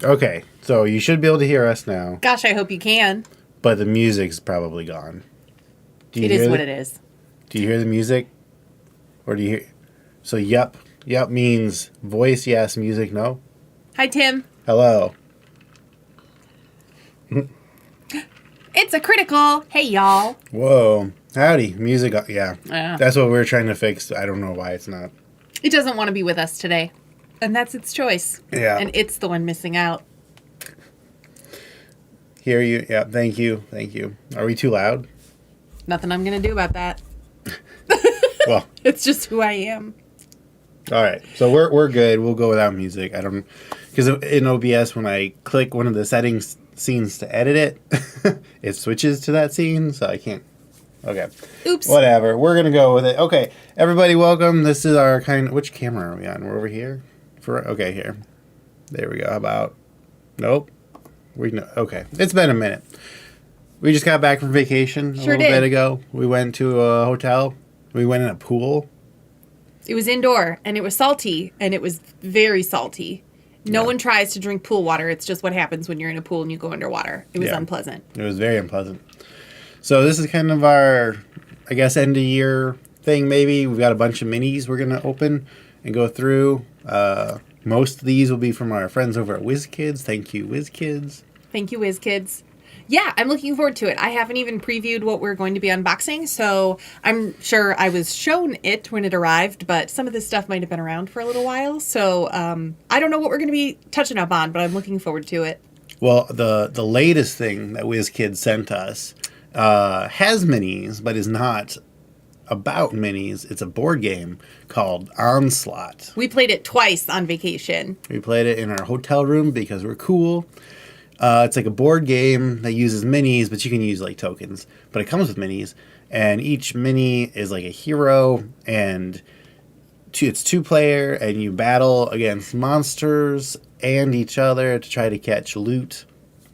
Okay, so you should be able to hear us now, Gosh, I hope you can. but the music's probably gone. It is what it is. Do you hear the music? Or do you hear... So, yep. Yep means voice, yes. Music, no. Hi, Tim. Hello. It's a critical. Hey, y'all. Whoa. Howdy. Music, yeah. Yeah. That's what we're trying to fix. I don't know why it's not. It doesn't want to be with us today. And that's its choice. Yeah. And it's the one missing out. Hear you. Yeah, thank you. Thank you. Are we too loud? Nothing I'm going to do about that. Well. It's just who I am. All right. So we're good. We'll go without music. I don't... Because in OBS, when I click one of the settings scenes to edit it, it switches to that scene, so I can't... Okay. Oops. Whatever. We're going to go with it. Okay. Everybody, welcome. This is our kind... Which camera are we on? We're over here? Okay, here. There we go. How about... Nope. Okay. It's been a minute. We just got back from vacation a little bit ago. We went to a hotel. We went in a pool. It was indoor, and it was salty, and it was very salty. No one tries to drink pool water. It's just what happens when you're in a pool and you go underwater. It was unpleasant. It was very unpleasant. So this is kind of our, I guess, end of year thing maybe. We've got a bunch of minis we're going to open and go through. Most of these will be from our friends over at WizKids. Thank you, WizKids. Thank you, WizKids. Yeah, I'm looking forward to it. I haven't even previewed what we're going to be unboxing, so I'm sure I was shown it when it arrived, but some of this stuff might have been around for a little while, so I don't know what we're going to be touching up on, but I'm looking forward to it. Well, the latest thing that WizKids sent us has minis, but is not about minis. It's a board game called Onslaught. We played it twice on vacation. We played it in our hotel room because we're cool. It's like a board game that uses minis, but you can use like tokens. But it comes with minis, and each mini is like a hero, and it's 2-player, and you battle against monsters and each other to try to catch loot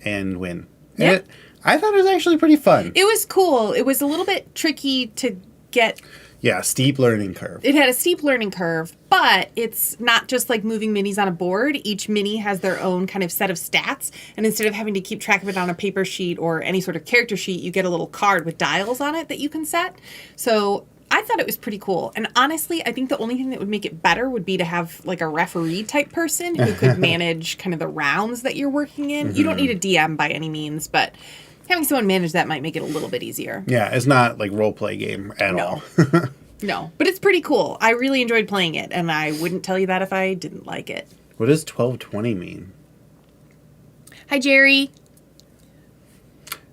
and win. Yeah. And I thought it was actually pretty fun. It was cool. It was a little bit tricky to get. Yeah, steep learning curve. It had a steep learning curve, but it's not just like moving minis on a board. Each mini has their own kind of set of stats, and instead of having to keep track of it on a paper sheet or any sort of character sheet, you get a little card with dials on it that you can set. So I thought it was pretty cool. And honestly, I think the only thing that would make it better would be to have like a referee type person who could manage kind of the rounds that you're working in. You don't need a DM by any means, but having someone manage that might make it a little bit easier. Yeah, it's not like role play game at all. No, but it's pretty cool. I really enjoyed playing it, and I wouldn't tell you that if I didn't like it. What does 1220 mean? Hi, Jerry.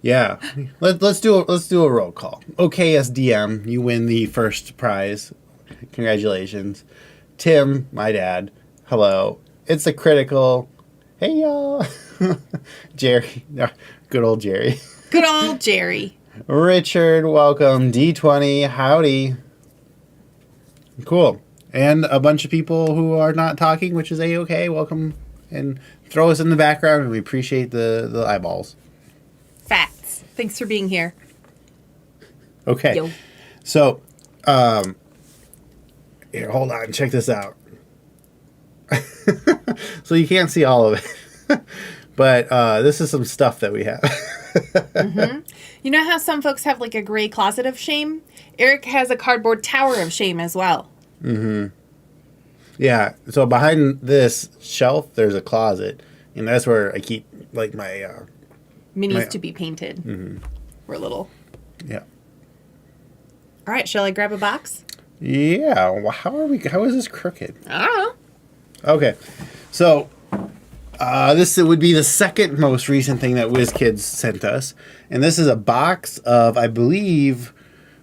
Yeah, let's do a roll call. Okay, SDM, you win the first prize. Congratulations, Tim, my dad. Hello, it's a critical. Hey y'all, Jerry, good old Jerry. Good old Jerry. Richard, welcome. D20, howdy. Cool. And a bunch of people who are not talking, which is A-okay. Welcome. And throw us in the background, and we appreciate the eyeballs. Facts. Thanks for being here. Okay. Yo. So, here, hold on. Check this out. So you can't see all of it. But this is some stuff that we have. Mm-hmm. You know how some folks have like a gray closet of shame? Eric has a cardboard tower of shame as well. Mm-hmm. Yeah. So behind this shelf, there's a closet, and that's where I keep like my minis to be painted. Mm-hmm. We're little. Yeah. All right. Shall I grab a box? Yeah. Well, how is this crooked? I don't know. Okay. So. This would be the second most recent thing that WizKids sent us. And this is a box of, I believe,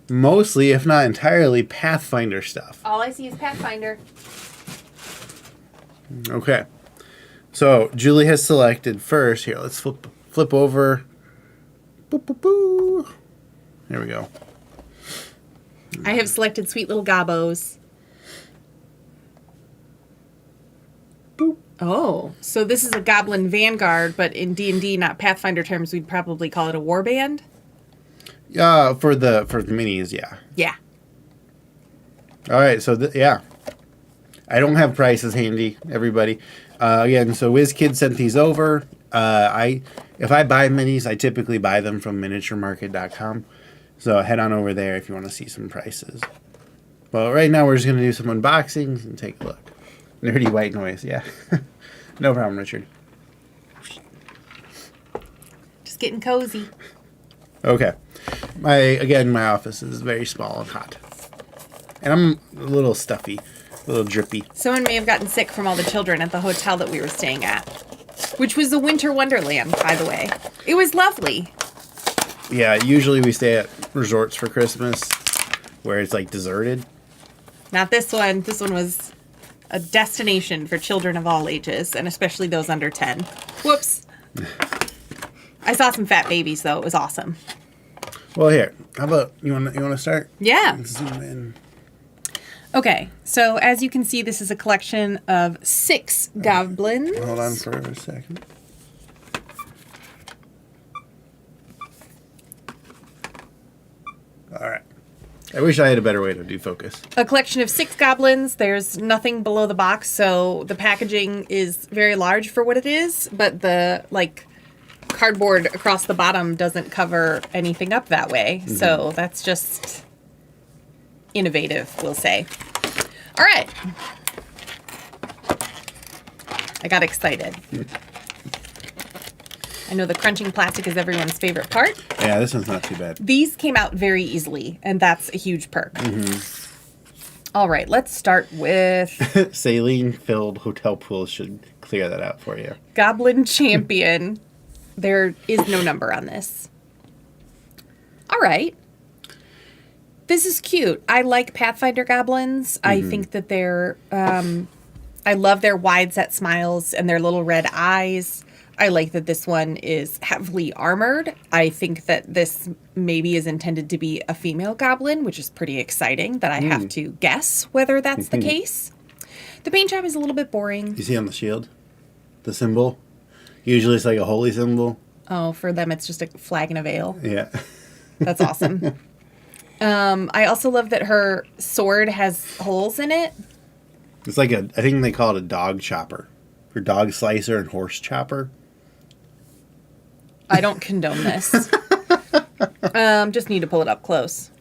mostly, if not entirely, Pathfinder stuff. All I see is Pathfinder. Okay. So, Julie has selected first. Here, let's flip over. Boop, boop, boo. There we go. I have selected Sweet Little Gobbos. Boop. Oh, so this is a Goblin Vanguard, but in D&D, not Pathfinder terms, we'd probably call it a warband. For the minis, yeah. Yeah. All right, so yeah. I don't have prices handy, everybody. Again, so WizKids sent these over. If I buy minis, I typically buy them from miniaturemarket.com. So head on over there if you want to see some prices. Well, right now we're just going to do some unboxings and take a look. Nerdy white noise, yeah. No problem, Richard. Just getting cozy. Okay. My office is very small and hot. And I'm a little stuffy, a little drippy. Someone may have gotten sick from all the children at the hotel that we were staying at, which was a winter wonderland, by the way. It was lovely. Yeah, usually we stay at resorts for Christmas where it's like deserted. Not this one. This one was a destination for children of all ages, and especially those under 10. Whoops. I saw some fat babies, though. It was awesome. Well, here. How about you want to start? Yeah. Let's zoom in. Okay, so as you can see, this is a collection of 6 goblins. Hold on for a second. All right. I wish I had a better way to do focus. A collection of 6 goblins. There's nothing below the box, so the packaging is very large for what it is, but the, cardboard across the bottom doesn't cover anything up that way. Mm-hmm. So that's just innovative, we'll say. All right. I got excited. I know the crunching plastic is everyone's favorite part. Yeah, this one's not too bad. These came out very easily, and that's a huge perk. Mm-hmm. All right, let's start with... Saline-filled hotel pools should clear that out for you. Goblin Champion. There is no number on this. All right. This is cute. I like Pathfinder goblins. Mm-hmm. I think that they're... I love their wide set smiles and their little red eyes. I like that this one is heavily armored. I think that this maybe is intended to be a female goblin, which is pretty exciting that I have to guess whether that's the case. The paint job is a little bit boring. You see on the shield? The symbol? Usually it's like a holy symbol. Oh, for them it's just a flag and a veil. Yeah. That's awesome. I also love that her sword has holes in it. It's like I think they call it a dog chopper. Or dog slicer and horse chopper. I don't condone this. Just need to pull it up close.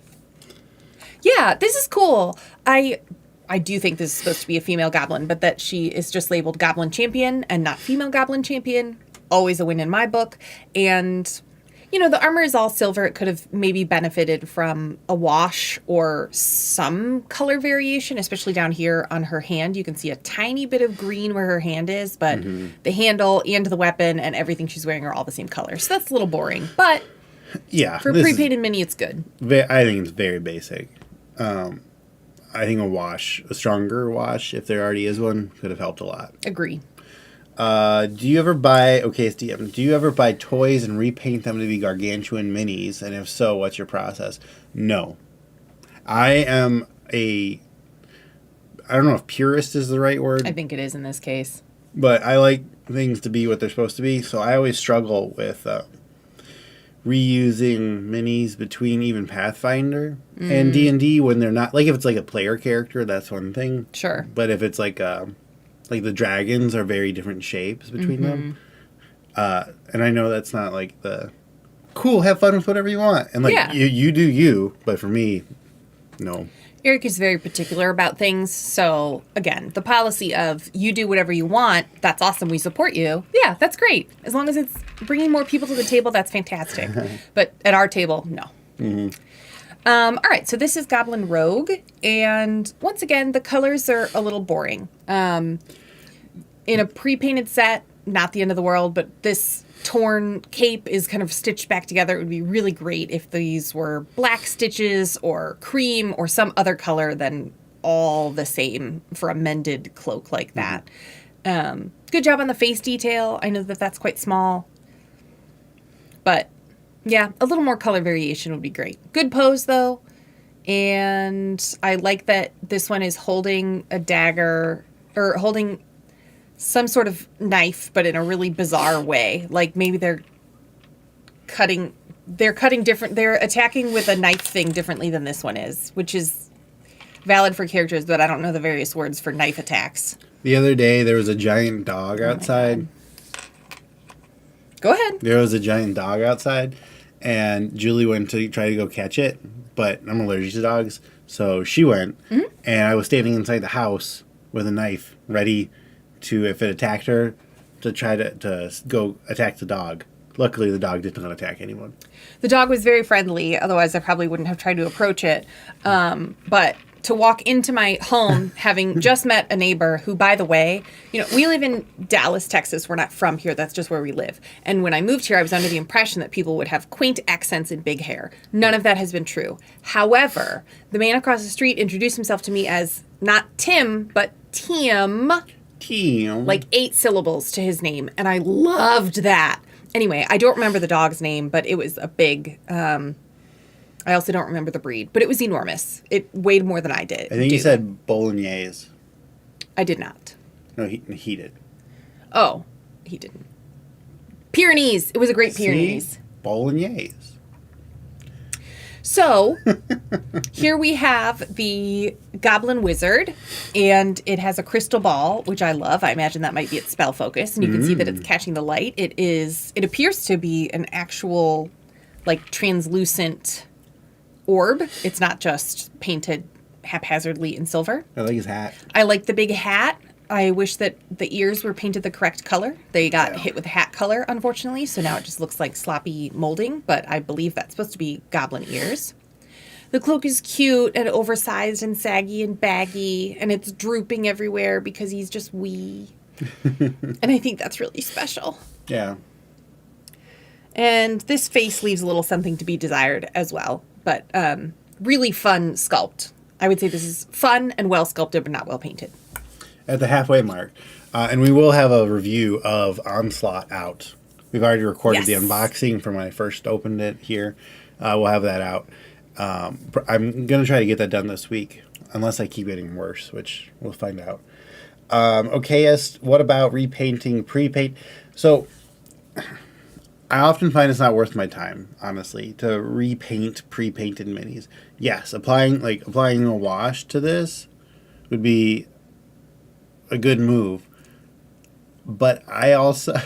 Yeah, this is cool. I do think this is supposed to be a female goblin, but that she is just labeled Goblin Champion and not Female Goblin Champion. Always a win in my book. And, the armor is all silver. It could have maybe benefited from a wash or some color variation, especially down here on her hand. You can see a tiny bit of green where her hand is, but the handle and the weapon and everything she's wearing are all the same color. So that's a little boring. But yeah, for a prepainted mini, it's good. I think it's very basic. I think a stronger wash, if there already is one, could have helped a lot. Agree. Do you ever buy toys and repaint them to be gargantuan minis? And if so, what's your process? No. I am I don't know if purist is the right word. I think it is in this case. But I like things to be what they're supposed to be, so I always struggle with reusing minis between even Pathfinder and D&D when they're not... Like, if it's like a player character, that's one thing. Sure. But if it's like the dragons are very different shapes between them. And I know that's not like the... Cool, have fun with whatever you want. And you do you, but for me, no. Eric is very particular about things. So, again, the policy of you do whatever you want, that's awesome, we support you. Yeah, that's great. As long as it's bringing more people to the table, that's fantastic. But at our table, no. Mm-hmm. All right, so this is Goblin Rogue. And once again, the colors are a little boring. In a pre-painted set, not the end of the world, but this torn cape is kind of stitched back together. It would be really great if these were black stitches or cream or some other color than all the same for a mended cloak like that. Good job on the face detail. I know that that's quite small. But, yeah, a little more color variation would be great. Good pose, though. And I like that this one is holding a dagger or holding some sort of knife, but in a really bizarre way. Like maybe they're cutting different. They're attacking with a knife thing differently than this one is, which is, valid for characters, but I don't know the various words for knife attacks. The other day, there was a giant dog outside. Go ahead. There was a giant dog outside, and Julie went to try to go catch it, but I'm allergic to dogs, so she went, and I was standing inside the house with a knife, ready to, if it attacked her, to try to go attack the dog. Luckily, the dog did not attack anyone. The dog was very friendly, otherwise I probably wouldn't have tried to approach it. But to walk into my home, having just met a neighbor who, by the way, we live in Dallas, Texas. We're not from here. That's just where we live. And when I moved here, I was under the impression that people would have quaint accents and big hair. None of that has been true. However, the man across the street introduced himself to me as not Tim, but Tim. Tim. Like 8 syllables to his name. And I loved that. Anyway, I don't remember the dog's name, but it was a big... I also don't remember the breed, but it was enormous. It weighed more than I did. I think you said bolognese. I did not. No, he did. Oh, he didn't. Pyrenees. It was a great Pyrenees. See? Bolognese. So, here we have the Goblin Wizard, and it has a crystal ball, which I love. I imagine that might be its spell focus, and you can see that it's catching the light. It appears to be an actual, like, translucent orb. It's not just painted haphazardly in silver. I like his hat. I like the big hat. I wish that the ears were painted the correct color. They got hit with hat color, unfortunately, so now it just looks like sloppy molding, but I believe that's supposed to be goblin ears. The cloak is cute and oversized and saggy and baggy, and it's drooping everywhere because he's just wee. And I think that's really special. Yeah. And this face leaves a little something to be desired as well. But really fun sculpt. I would say this is fun and well sculpted, but not well painted. At the halfway mark. And we will have a review of Onslaught out. We've already recorded the unboxing from when I first opened it here. We'll have that out. I'm going to try to get that done this week, unless I keep getting worse, which we'll find out. Okayest, what about repainting pre-paint? So... I often find it's not worth my time, honestly, to repaint pre-painted minis. Yes, applying a wash to this would be a good move. But I also,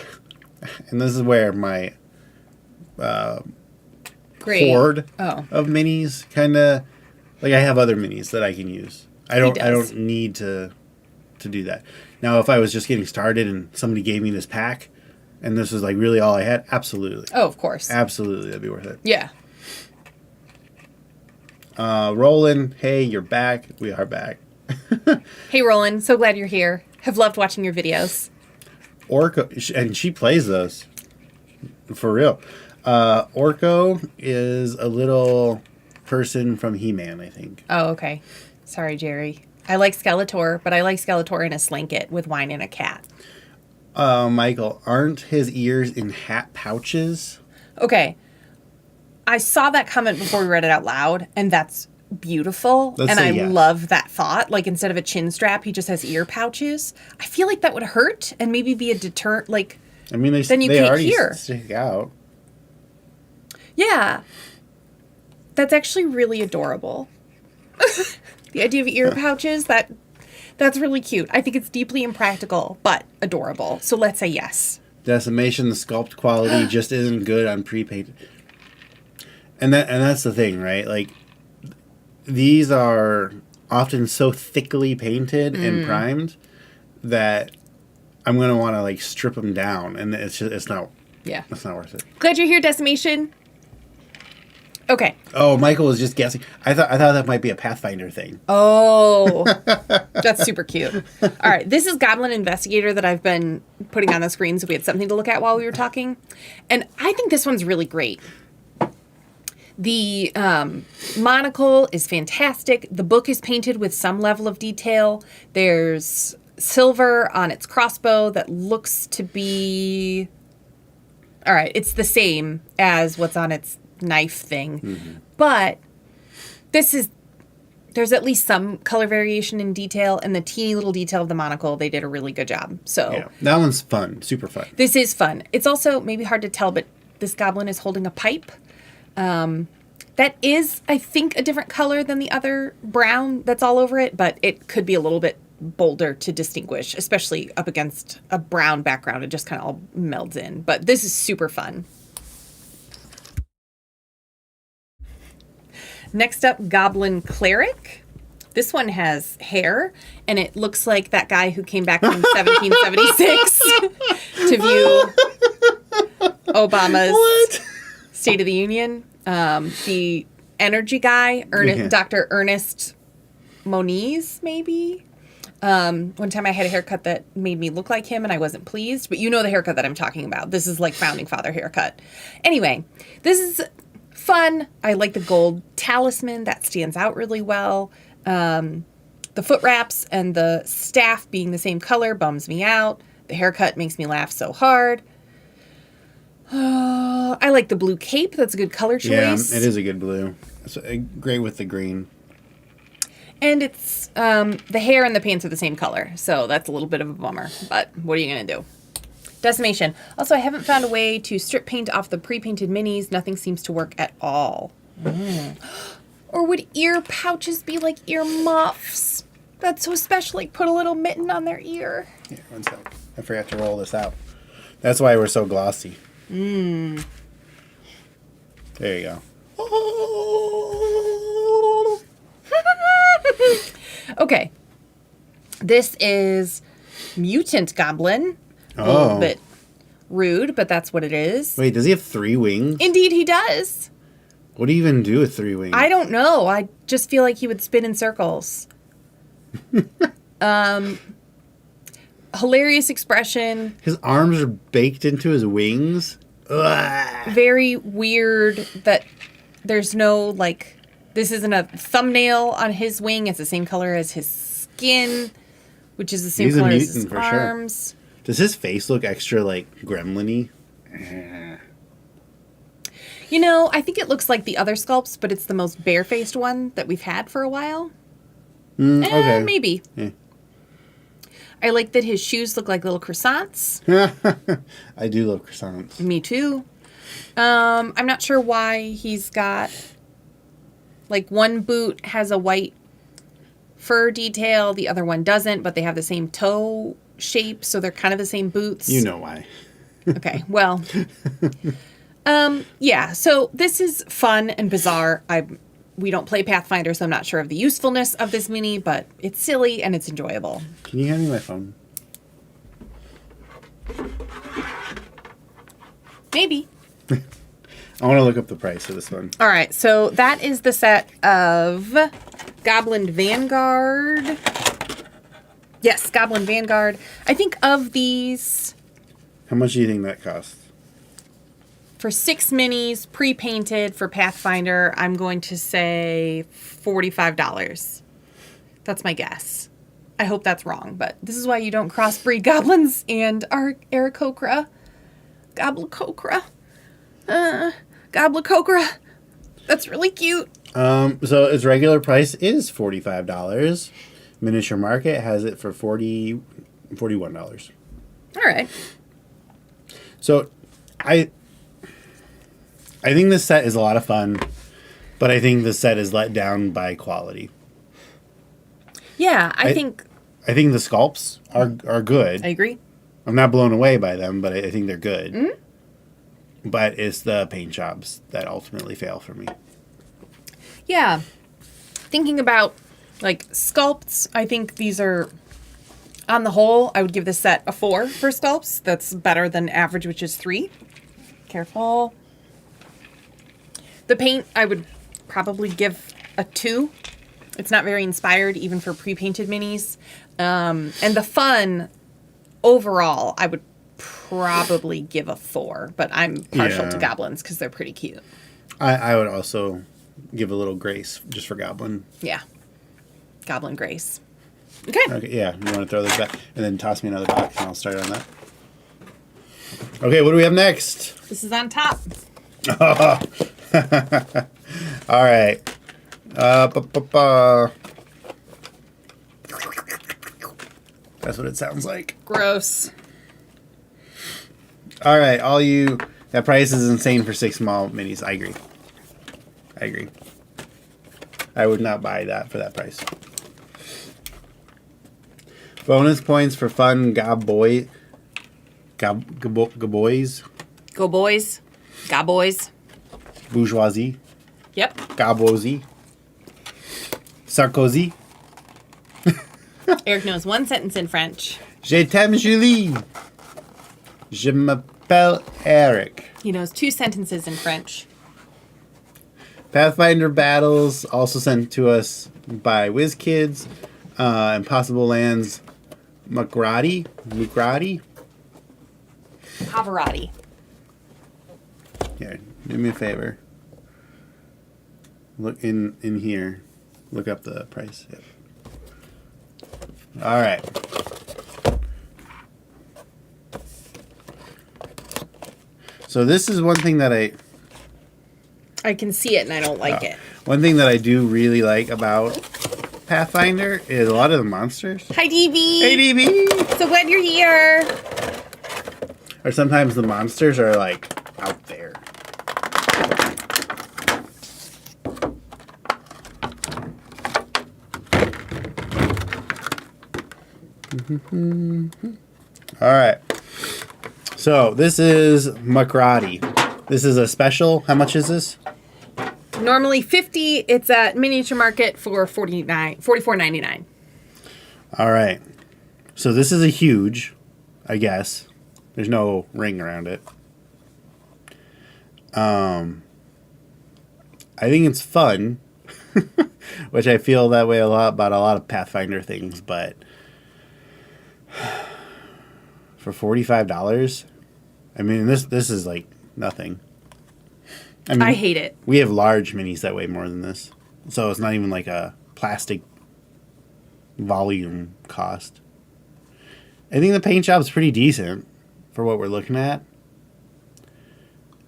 and this is where my hoard of minis kind of, like, I have other minis that I can use. I don't need to do that. Now, if I was just getting started and somebody gave me this pack, and this was, like, really all I had, absolutely. Oh, of course. Absolutely, that'd be worth it. Yeah. Roland, hey, you're back. We are back. Hey, Roland. So glad you're here. Have loved watching your videos. Orko, and she plays those. For real. Orko is a little person from He-Man, I think. Oh, okay. Sorry, Jerry. I like Skeletor, but I like Skeletor in a slinket with wine and a cat. Michael, aren't his ears in hat pouches? Okay. I saw that comment before we read it out loud, and that's beautiful. Let's and say I yes. love that thought. Like, instead of a chin strap, he just has ear pouches. I feel like that would hurt and maybe be a deterrent. Like, I mean, then you they can't already hear. stick out. Yeah. That's actually really adorable. The idea of ear pouches, that's really cute. I think it's deeply impractical, but adorable. So let's say yes. Decimation, the sculpt quality just isn't good on pre-painted. And that's the thing, right? Like, these are often so thickly painted and primed that I'm going to want to, like, strip them down, and it's not worth it. Glad you're here, Decimation. Okay. Oh, Michael was just guessing. I thought that might be a Pathfinder thing. Oh, that's super cute. All right. This is Goblin Investigator that I've been putting on the screen so we had something to look at while we were talking. And I think this one's really great. The monocle is fantastic. The book is painted with some level of detail. There's silver on its crossbow that looks to be... All right. It's the same as what's on its knife thing, but there's at least some color variation in detail, and the teeny little detail of the monocle, they did a really good job. So yeah, that one's fun, super fun. This is fun. It's also maybe hard to tell, but this goblin is holding a pipe, and That is, I think, a different color than the other brown that's all over it, but it could be a little bit bolder to distinguish, especially up against a brown background. It just kind of all melds in. But this is super fun. Next up, Goblin Cleric. This one has hair, and it looks like that guy who came back from 1776 to view Obama's State of the Union. The energy guy, Dr. Ernest Moniz, maybe. One time I had a haircut that made me look like him, and I wasn't pleased. But you know the haircut that I'm talking about. This is like founding father haircut. Anyway, this is fun. I like the gold talisman. That stands out really well. The foot wraps and the staff being the same color bums me out. The haircut makes me laugh so hard. I like the blue cape. That's a good color choice. Yeah, it is a good blue. It's great with the green. And it's the hair and the pants are the same color, so that's a little bit of a bummer. But what are you going to do? Decimation. Also, I haven't found a way to strip paint off the pre-painted minis. Nothing seems to work at all. Or would ear pouches be like ear muffs? That's so special. Like put a little mitten on their ear. Yeah, one sec. I forgot to roll this out. That's why we're so glossy. There you go. Okay. This is Mutant Goblin. A little bit rude, but that's what it is. Wait, does he have 3 wings? Indeed, he does. What do you even do with 3 wings? I don't know. I just feel like he would spin in circles. Hilarious expression. His arms are baked into his wings. Ugh. Very weird that there's no, like, this isn't a thumbnail on his wing. It's the same color as his skin, which is the same color as his arms. Sure. Does his face look extra, like, gremlin-y? You know, I think it looks like the other sculpts, but it's the most bare-faced one that we've had for a while. Okay. Maybe. Yeah. I like that his shoes look like little croissants. I do love croissants. Me too. I'm not sure why he's got, like, one boot has a white fur detail, the other one doesn't, but they have the same toe shape, so they're kind of the same boots. You know why. Okay, well. Yeah, so this is fun and bizarre. We don't play Pathfinder, so I'm not sure of the usefulness of this mini, but it's silly and it's enjoyable. Can you hand me my phone? Maybe. I want to look up the price of this one. All right, so that is the set of Goblin Vanguard. Yes, Goblin Vanguard. I think of these... How much do you think that costs? For 6 minis, pre-painted for Pathfinder, I'm going to say $45. That's my guess. I hope that's wrong, but this is why you don't crossbreed goblins and our Aarakocra. Gobblecocra. Gobblecocra. That's really cute. So its regular price is $45. Miniature Market has it for $41. All right. So I think this set is a lot of fun, but I think the set is let down by quality. Yeah, I think the sculpts are good. I agree. I'm not blown away by them, but I think they're good. Mm-hmm. But it's the paint jobs that ultimately fail for me. Yeah. Thinking about, like, sculpts, I think these are, on the whole, I would give this set a 4 for sculpts. That's better than average, which is 3. Careful. The paint, I would probably give a 2. It's not very inspired, even for pre-painted minis. And the fun, overall, I would probably give a 4. But I'm partial to goblins because they're pretty cute. I would also give a little grace just for goblin. Yeah. Goblin grace. Okay. Okay. Yeah. You want to throw this back and then toss me another box and I'll start on that. Okay. What do we have next? This is on top. All right. That's what it sounds like. Gross. All right. That price is insane for 6 small minis. I agree. I agree. I would not buy that for that price. Bonus points for fun boys. Go boys. Boys. Bourgeoisie. Yep. Gaboisie. Sarkozy. Eric knows one sentence in French. Je t'aime Julie. Je m'appelle Eric. He knows 2 sentences in French. Pathfinder battles also sent to us by WizKids. Impossible Lands. Mugrati. Pavarotti. Here, do me a favor. Look in here. Look up the price. Yep. All right. So this is one thing that I can see it and I don't like it. One thing that I do really like about Pathfinder is a lot of the monsters. Hi, DB. Hey, DB. So glad you're here. Or sometimes the monsters are like out there. All right. So this is Mugrati. This is a special. How much is this? Normally $50. It's at Miniature Market for $44.99. All right. So this is a huge, I guess. There's no ring around it. I think it's fun, which I feel that way a lot about a lot of Pathfinder things, but for $45, I mean, this is like nothing. I mean, I hate it. We have large minis that weigh more than this, so it's not even like a plastic volume cost. I think the paint job's pretty decent for what we're looking at.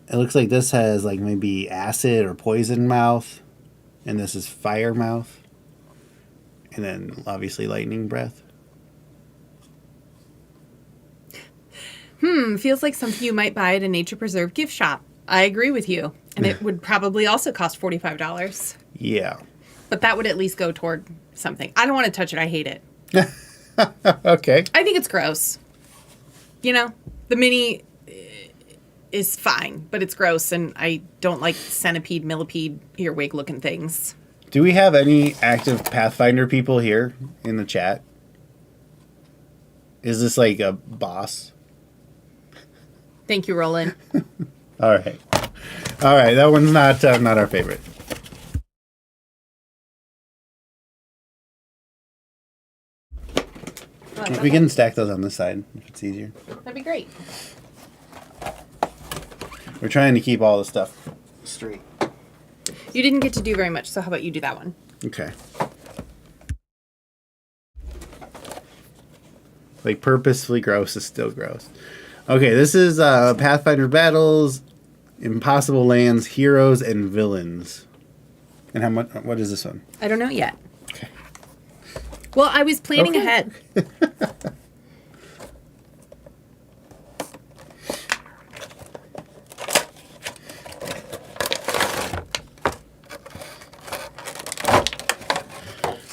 It looks like this has like maybe acid or poison mouth, and this is fire mouth, and then obviously lightning breath. Feels like something you might buy at a nature preserve gift shop. I agree with you. And it would probably also cost $45. Yeah. But that would at least go toward something. I don't want to touch it. I hate it. Okay. I think it's gross. You know, the mini is fine, but it's gross, and I don't like centipede, millipede, earwig looking things. Do we have any active Pathfinder people here in the chat? Is this like a boss? Thank you, Roland. All right. All right. That one's not our favorite. We can stack those on this side if it's easier. That'd be great. We're trying to keep all the stuff straight. You didn't get to do very much, so how about you do that one? Okay. Like purposefully gross is still gross. Okay, this is Pathfinder Battles, Impossible Lands, Heroes, and Villains. And how much? What is this one? I don't know yet. Okay. Well, I was planning ahead.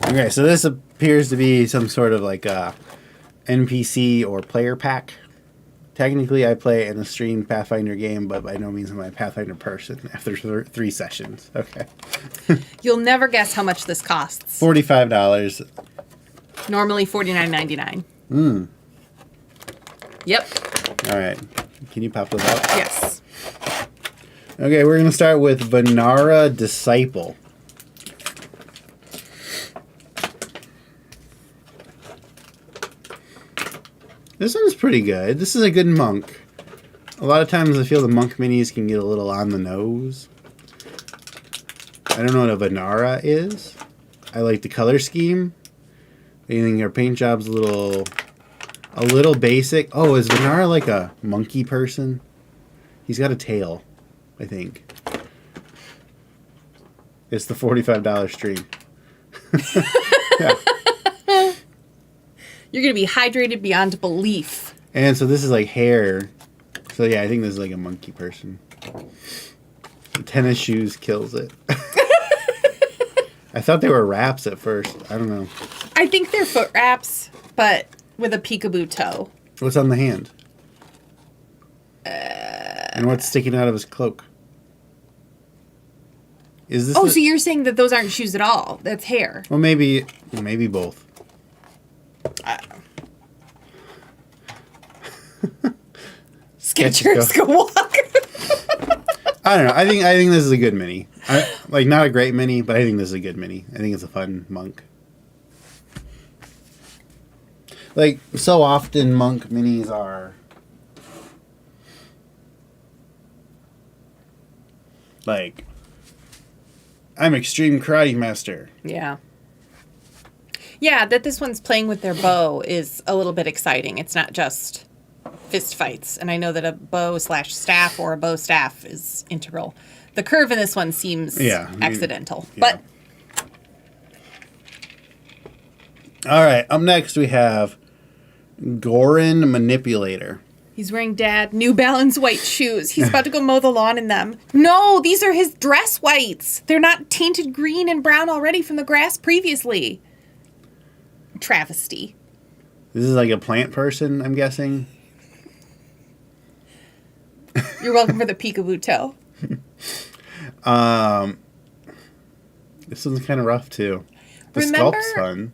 Okay, so this appears to be some sort of like a NPC or player pack. Technically, I play in a streamed Pathfinder game, but by no means am I a Pathfinder person after 3 sessions. Okay. You'll never guess how much this costs. $45. Normally $49.99. Yep. All right. Can you pop those out? Yes. Okay, we're going to start with Vanara Disciple. This one's pretty good. This is a good monk. A lot of times I feel the monk minis can get a little on the nose. I don't know what a Vanara is. I like the color scheme. I think her paint job's a little basic. Oh, is Vanara like a monkey person? He's got a tail, I think. It's the $45 stream. Yeah. You're going to be hydrated beyond belief. And so this is like hair. So yeah, I think this is like a monkey person. The tennis shoes kills it. I thought they were wraps at first. I don't know. I think they're foot wraps, but with a peekaboo toe. What's on the hand? And what's sticking out of his cloak? Is this? Oh, so you're saying that those aren't shoes at all? That's hair. Well, maybe both. Skechers go walk. I don't know. I think this is a good mini. Not a great mini, but I think this is a good mini. I think it's a fun monk. Like, so often monk minis are like, I'm extreme karate master. Yeah. Yeah, that this one's playing with their bow is a little bit exciting. It's not just fist fights. And I know that a bow/staff or a bow staff is integral. The curve in this one seems accidental. Yeah. But all right, up next we have Gorin Manipulator. he's wearing New Balance white shoes. He's about to go mow the lawn in them. No, these are his dress whites. They're not tainted green and brown already from the grass previously. Travesty. This is like a plant person, I'm guessing. You're welcome for the peekaboo toe. This one's kind of rough too. The sculpt's fun.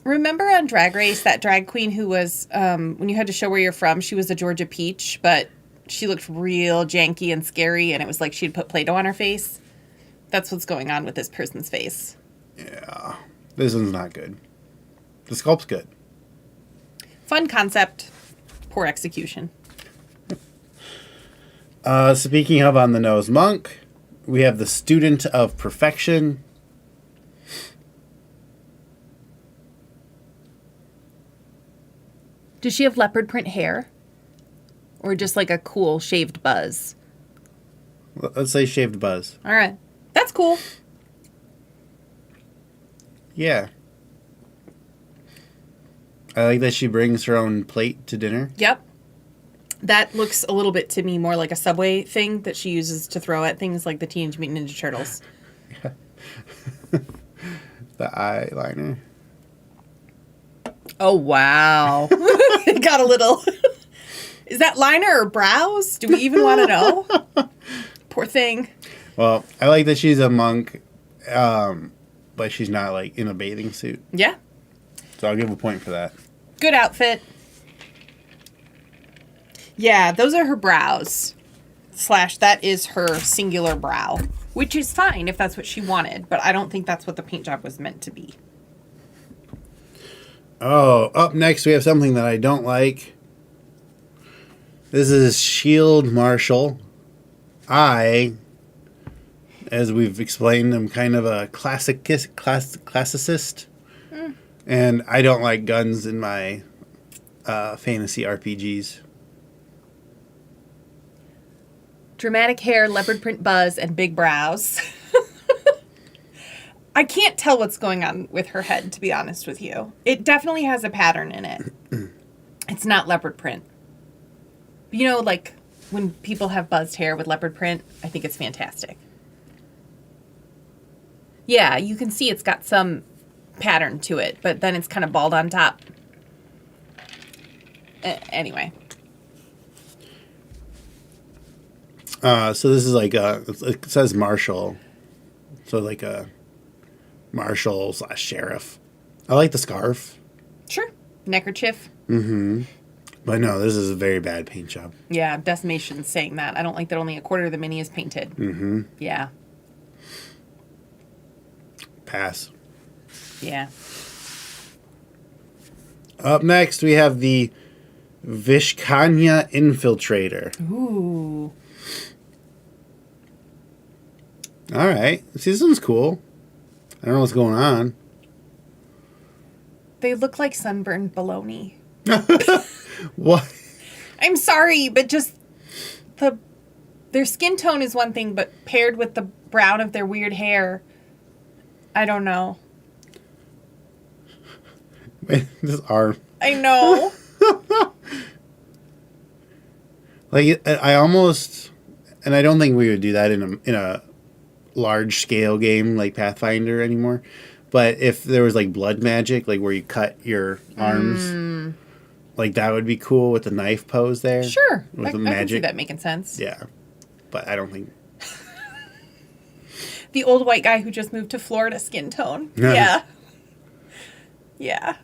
Remember on Drag Race, that drag queen who was, when you had to show where you're from, she was a Georgia peach, but she looked real janky and scary, and it was like she'd put Play-Doh on her face? That's what's going on with this person's face. Yeah. This one's not good. The sculpt's good. Fun concept. Poor execution. Speaking of on the nose monk, we have the Student of Perfection. Does she have leopard print hair? Or just like a cool shaved buzz? Let's say shaved buzz. All right. That's cool. Yeah. I like that she brings her own plate to dinner. Yep. That looks a little bit to me more like a Subway thing that she uses to throw at things like the Teenage Mutant Ninja Turtles. Yeah. The eyeliner. Oh, wow. It got a little... Is that liner or brows? Do we even want to know? Poor thing. Well, I like that she's a monk, but she's not, like, in a bathing suit. Yeah. So I'll give a point for that. Good outfit. Yeah, those are her brows. / that is her singular brow. Which is fine if that's what she wanted, but I don't think that's what the paint job was meant to be. Oh, up next we have something that I don't like. This is Shield Marshal. As we've explained, I'm kind of a classicist. And I don't like guns in my fantasy RPGs. Dramatic hair, leopard print buzz, and big brows. I can't tell what's going on with her head, to be honest with you. It definitely has a pattern in it. It's not leopard print. You know, like when people have buzzed hair with leopard print, I think it's fantastic. Yeah, you can see it's got some pattern to it, but then it's kind of bald on top. Anyway. So this is like it says marshal. So like a marshal / sheriff. I like the scarf. Sure. Neckerchief. Mm-hmm. But no, this is a very bad paint job. Yeah, Decimation's saying that. I don't like that only a quarter of the mini is painted. Mm-hmm. Yeah. Pass. Yeah. Up next, we have the Vishkanya Infiltrator. Ooh. All right. See, this one's cool. I don't know what's going on. They look like sunburned bologna. What? I'm sorry, but just their skin tone is one thing, but paired with the brown of their weird hair, I don't know. Wait, this arm. I know. Like, I almost and I don't think we would do that in a large scale game like Pathfinder anymore. But if there was like blood magic, like where you cut your arms, like that would be cool with the knife pose there. Sure. With the I magic. can see that making sense. Yeah. But I don't think. The old white guy who just moved to Florida skin tone. Yeah. Yeah.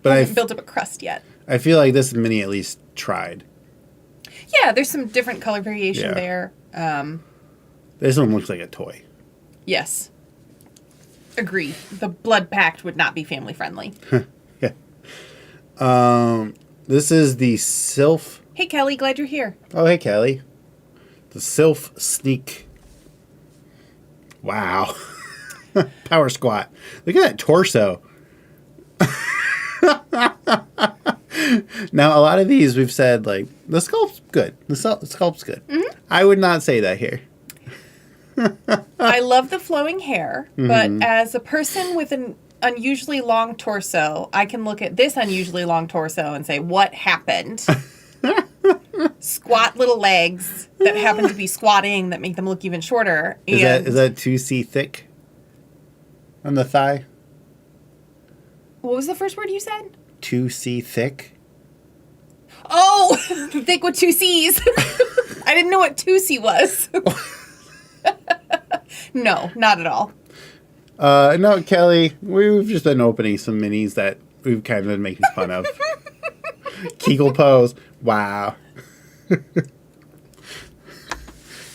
But I haven't built up a crust yet. I feel like this mini at least tried. Yeah, there's some different color variation there. This one looks like a toy. Yes. Agree. The Blood Pact would not be family friendly. Yeah. This is the Sylph. Hey, Kelly, glad you're here. Oh, hey, Kelly. The Sylph Sneak. Wow. Power squat. Look at that torso. Now, a lot of these we've said, like, the sculpt's good. The sculpt's good. Mm-hmm. I would not say that here. I love the flowing hair, but as a person with an unusually long torso, I can look at this unusually long torso and say, what happened? Squat little legs that happen to be squatting that make them look even shorter. Is that 2C thick on the thigh? What was the first word you said? 2C thick. Oh, thick with 2 C's. I didn't know what 2C was. No, not at all. No, Kelly, we've just been opening some minis that we've kind of been making fun of. Kegel pose. Wow.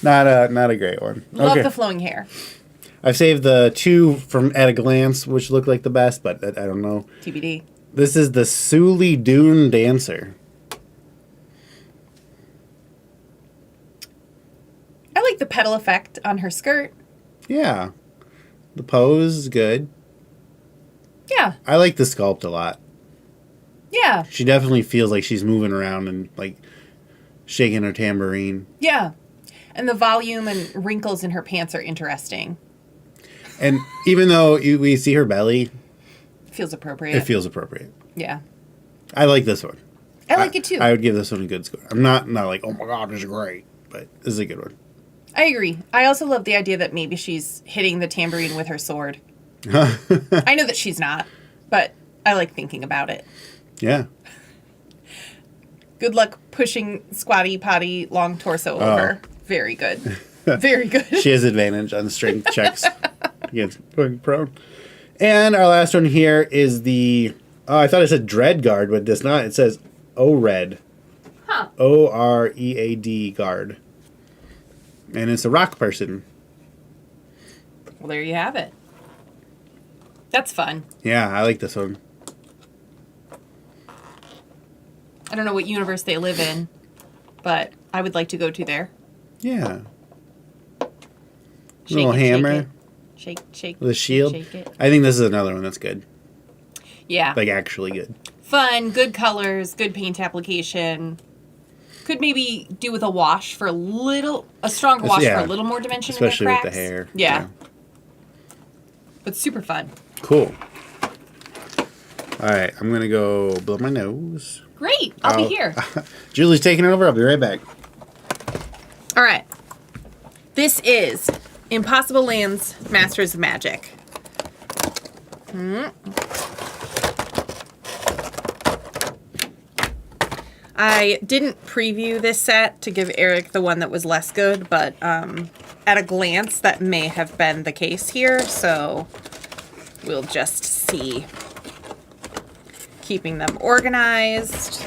Not a great one. Love the flowing hair. I've saved the two from At a Glance, which look like the best, but I don't know. TBD. This is the Sully Dune Dancer. I like the petal effect on her skirt. Yeah. The pose is good. Yeah. I like the sculpt a lot. Yeah. She definitely feels like she's moving around and like shaking her tambourine. Yeah. And the volume and wrinkles in her pants are interesting. And even though we see her belly, feels appropriate. It feels appropriate. Yeah. I like this one. I like it too. I would give this one a good score. I'm not like, oh my god, this is great, but this is a good one. I agree. I also love the idea that maybe she's hitting the tambourine with her sword. I know that she's not, but I like thinking about it. Yeah. Good luck pushing squatty potty long torso over. Very good. Very good. She has advantage on strength checks against going prone. And our last one here is the... Oh, I thought it said Dread Guard, but it's not. It says O-Red. Huh. O-R-E-A-D Guard. And it's a rock person. Well, there you have it. That's fun. Yeah, I like this one. I don't know what universe they live in, but I would like to go to there. Yeah. Shake Little it, hammer. Shake. With a shield. Shake it. I think this is another one that's good. Yeah. Like, actually good. Fun, good colors, good paint application. Could maybe do with a wash for a stronger wash for a little more dimension especially in their cracks. with the hair. Yeah. But super fun. Cool. All right, I'm going to go blow my nose. Great. I'll be here. Julie's taking it over. I'll be right back. All right. This is Impossible Lands Masters of Magic. I didn't preview this set to give Eric the one that was less good, but at a glance, that may have been the case here, so we'll just see. Keeping them organized.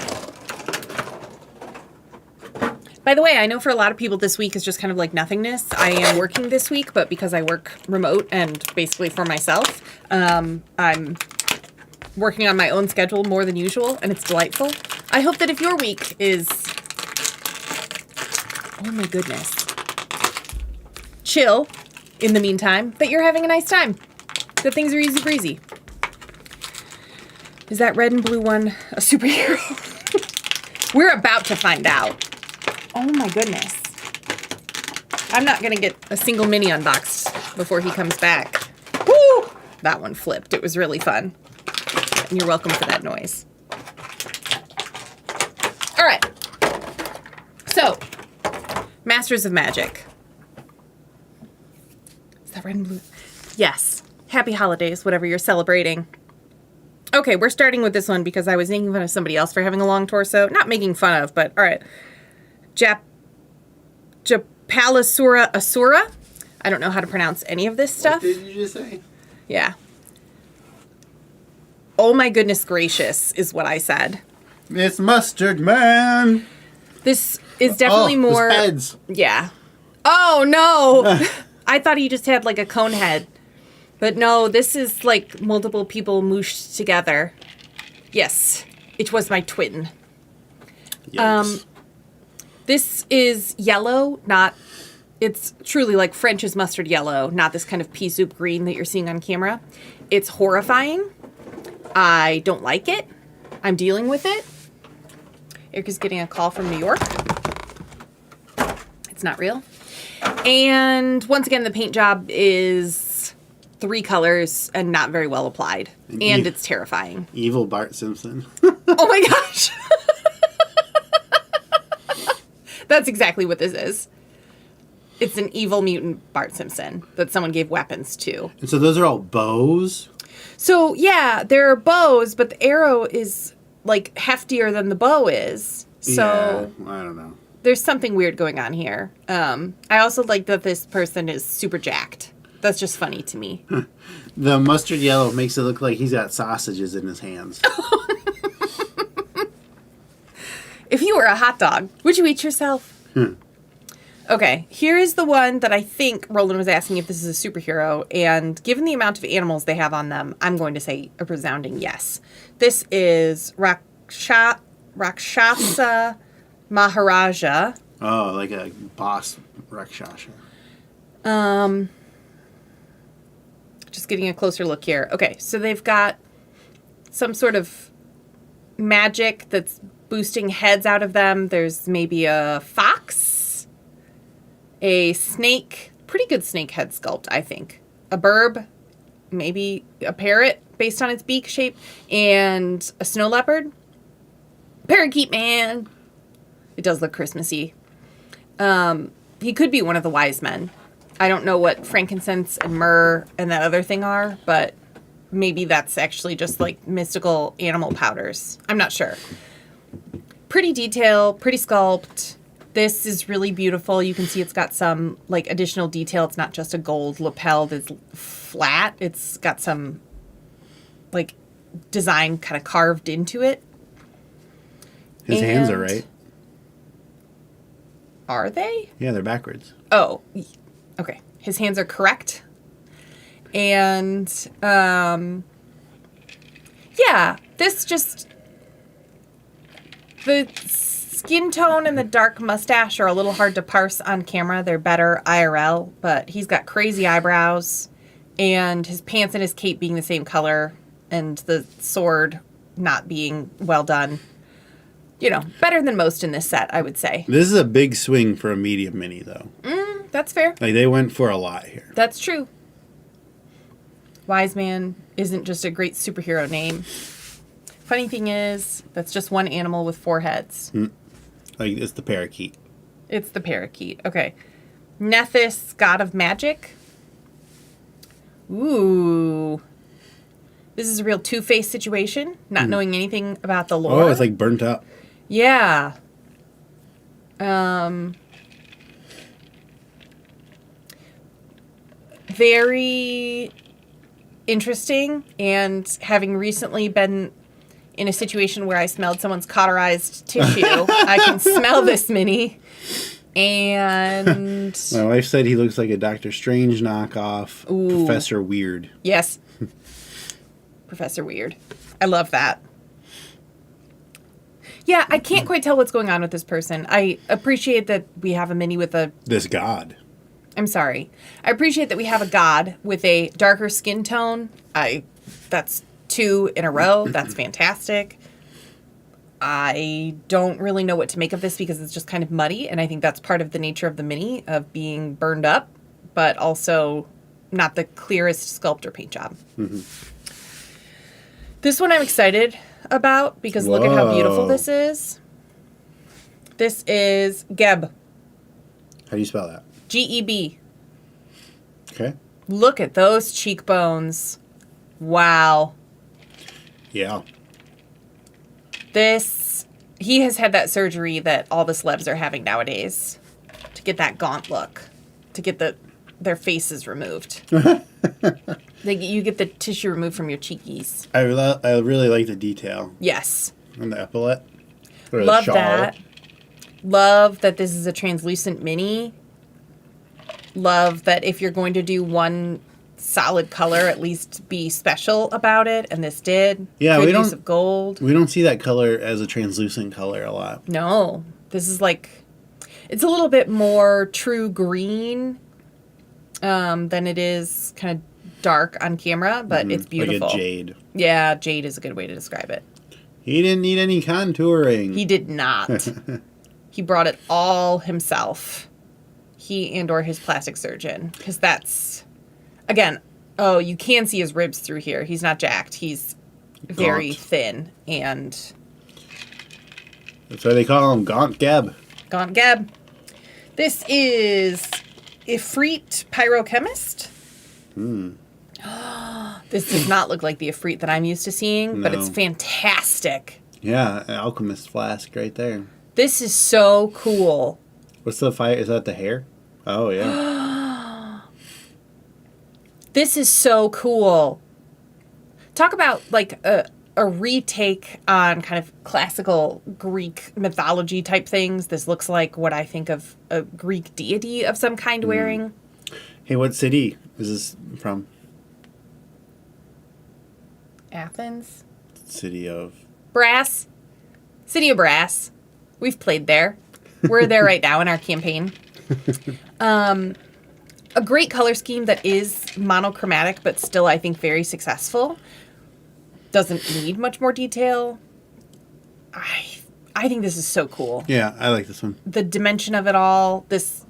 By the way, I know for a lot of people this week is just kind of like nothingness. I am working this week, but because I work remote and basically for myself, I'm working on my own schedule more than usual, and it's delightful. I hope that if your week is, oh my goodness, chill in the meantime, that you're having a nice time, that things are easy breezy. Is that red and blue one a superhero? We're about to find out. Oh my goodness. I'm not going to get a single mini unboxed before he comes back. Woo! That one flipped. It was really fun. And you're welcome for that noise. All right. So, Masters of Magic. Is that red and blue? Yes. Happy holidays, whatever you're celebrating. Okay, we're starting with this one because I was making fun of somebody else for having a long torso. Not making fun of, but all right. Japalisura Asura. I don't know how to pronounce any of this stuff. What did you just say? Yeah. Oh my goodness gracious is what I said. It's Mustard Man. This is definitely more... His heads. Yeah. Oh, no. I thought he just had like a cone head. But no, this is like multiple people mooshed together. Yes, it was my twin. Yikes. This is yellow, not... It's truly like French's mustard yellow, not this kind of pea soup green that you're seeing on camera. It's horrifying. I don't like it. I'm dealing with it. Erica's getting a call from New York. It's not real. And once again, the paint job is 3 colors and not very well applied. And it's terrifying. Evil Bart Simpson. Oh my gosh. That's exactly what this is. It's an evil mutant Bart Simpson that someone gave weapons to. And so those are all bows? So, yeah, there are bows, but the arrow is, like, heftier than the bow is. So, yeah, I don't know. There's something weird going on here. I also like that this person is super jacked. That's just funny to me. The mustard yellow makes it look like he's got sausages in his hands. If you were a hot dog, would you eat yourself? Okay, here is the one that I think Roland was asking if this is a superhero, and given the amount of animals they have on them, I'm going to say a resounding yes. This is Rakshasa Maharaja. Oh, like a boss Rakshasa. Just getting a closer look here. Okay, so they've got some sort of magic that's boosting heads out of them. There's maybe a fox, a snake, pretty good snake head sculpt, I think. A burb, maybe a parrot based on its beak shape, and a snow leopard. Parakeet man. It does look Christmassy. He could be one of the wise men. I don't know what frankincense and myrrh and that other thing are, but maybe that's actually just like mystical animal powders. I'm not sure. Pretty detail, pretty sculpt. This is really beautiful. You can see it's got some like additional detail. It's not just a gold lapel that's flat. It's got some like design kind of carved into it. His hands are right. Are they? Yeah, they're backwards. Oh, okay. His hands are correct. And, yeah, this just... The skin tone and the dark mustache are a little hard to parse on camera. They're better IRL, but he's got crazy eyebrows, and his pants and his cape being the same color, and the sword not being well done. You know, better than most in this set, I would say. This is a big swing for a medium mini, though. That's fair. Like, they went for a lot here. That's true. Wise Man isn't just a great superhero name. Funny thing is, that's just one animal with 4 heads. Like, it's the parakeet. It's the parakeet. Okay. Nethys, god of magic. Ooh. This is a real two-faced situation, not knowing anything about the lore. Oh, it's like burnt up. Yeah. Very interesting, and having recently been in a situation where I smelled someone's cauterized tissue, I can smell this mini. And my wife said he looks like a Doctor Strange knockoff. Ooh. Professor Weird. Yes. Professor Weird. I love that. Yeah, I can't quite tell what's going on with this person. I appreciate that we have a mini with a... This god. I'm sorry. I appreciate that we have a god with a darker skin tone. That's 2 in a row. That's fantastic. I don't really know what to make of this because it's just kind of muddy, and I think that's part of the nature of the mini, of being burned up, but also not the clearest sculpt or paint job. This one I'm excited about because look at how beautiful this is. This is Geb. How do you spell that? Geb. Okay. Look at those cheekbones. Wow. Yeah. He has had that surgery that all the celebs are having nowadays to get that gaunt look, to get their faces removed. You get the tissue removed from your cheekies. I really like the detail. Yes. On the epaulette. Or Love the shawl. that. Love that this is a translucent mini. Love that if you're going to do one solid color, at least be special about it, and this did. Yeah, Good we don't use of gold. We don't see that color as a translucent color a lot. No, this is like, it's a little bit more true green than it is kind of dark on camera, but it's beautiful. Like a jade. Yeah, jade is a good way to describe it. He didn't need any contouring. He did not. He brought it all himself. He and or his plastic surgeon, because that's, again, you can see his ribs through here. He's not jacked. He's very Gaunt. thin and... That's why they call him Gaunt Gab. Gaunt Gab. This is Ifrit Pyrochemist. This does not look like the Ifrit that I'm used to seeing, but No. it's fantastic. Yeah, an alchemist flask right there. This is so cool. What's the fire? Is that the hair? Oh, yeah. This is so cool. Talk about like a retake on kind of classical Greek mythology type things. This looks like what I think of a Greek deity of some kind wearing. Hey, what city is this from? Athens? City of... Brass. City of Brass. We've played there. We're there right now in our campaign. A great color scheme that is monochromatic, but still, I think, very successful. Doesn't need much more detail. I think this is so cool. Yeah, I like this one. The dimension of it all, this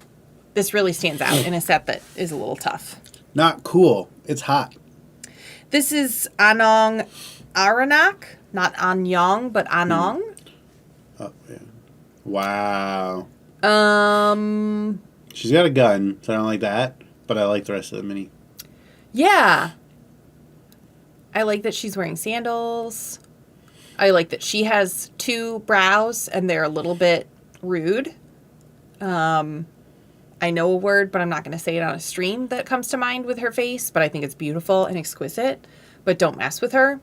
really stands out in a set that is a little tough. Not cool. It's hot. This is Anong Aranak. Not Anyong, but Anong. Oh, yeah. Wow. Um... She's got a gun, so I don't like that. But I like the rest of the mini. Yeah. I like that she's wearing sandals. I like that she has two brows, and they're a little bit rude. I know a word, but I'm not going to say it on a stream that comes to mind with her face, but I think it's beautiful and exquisite. But don't mess with her.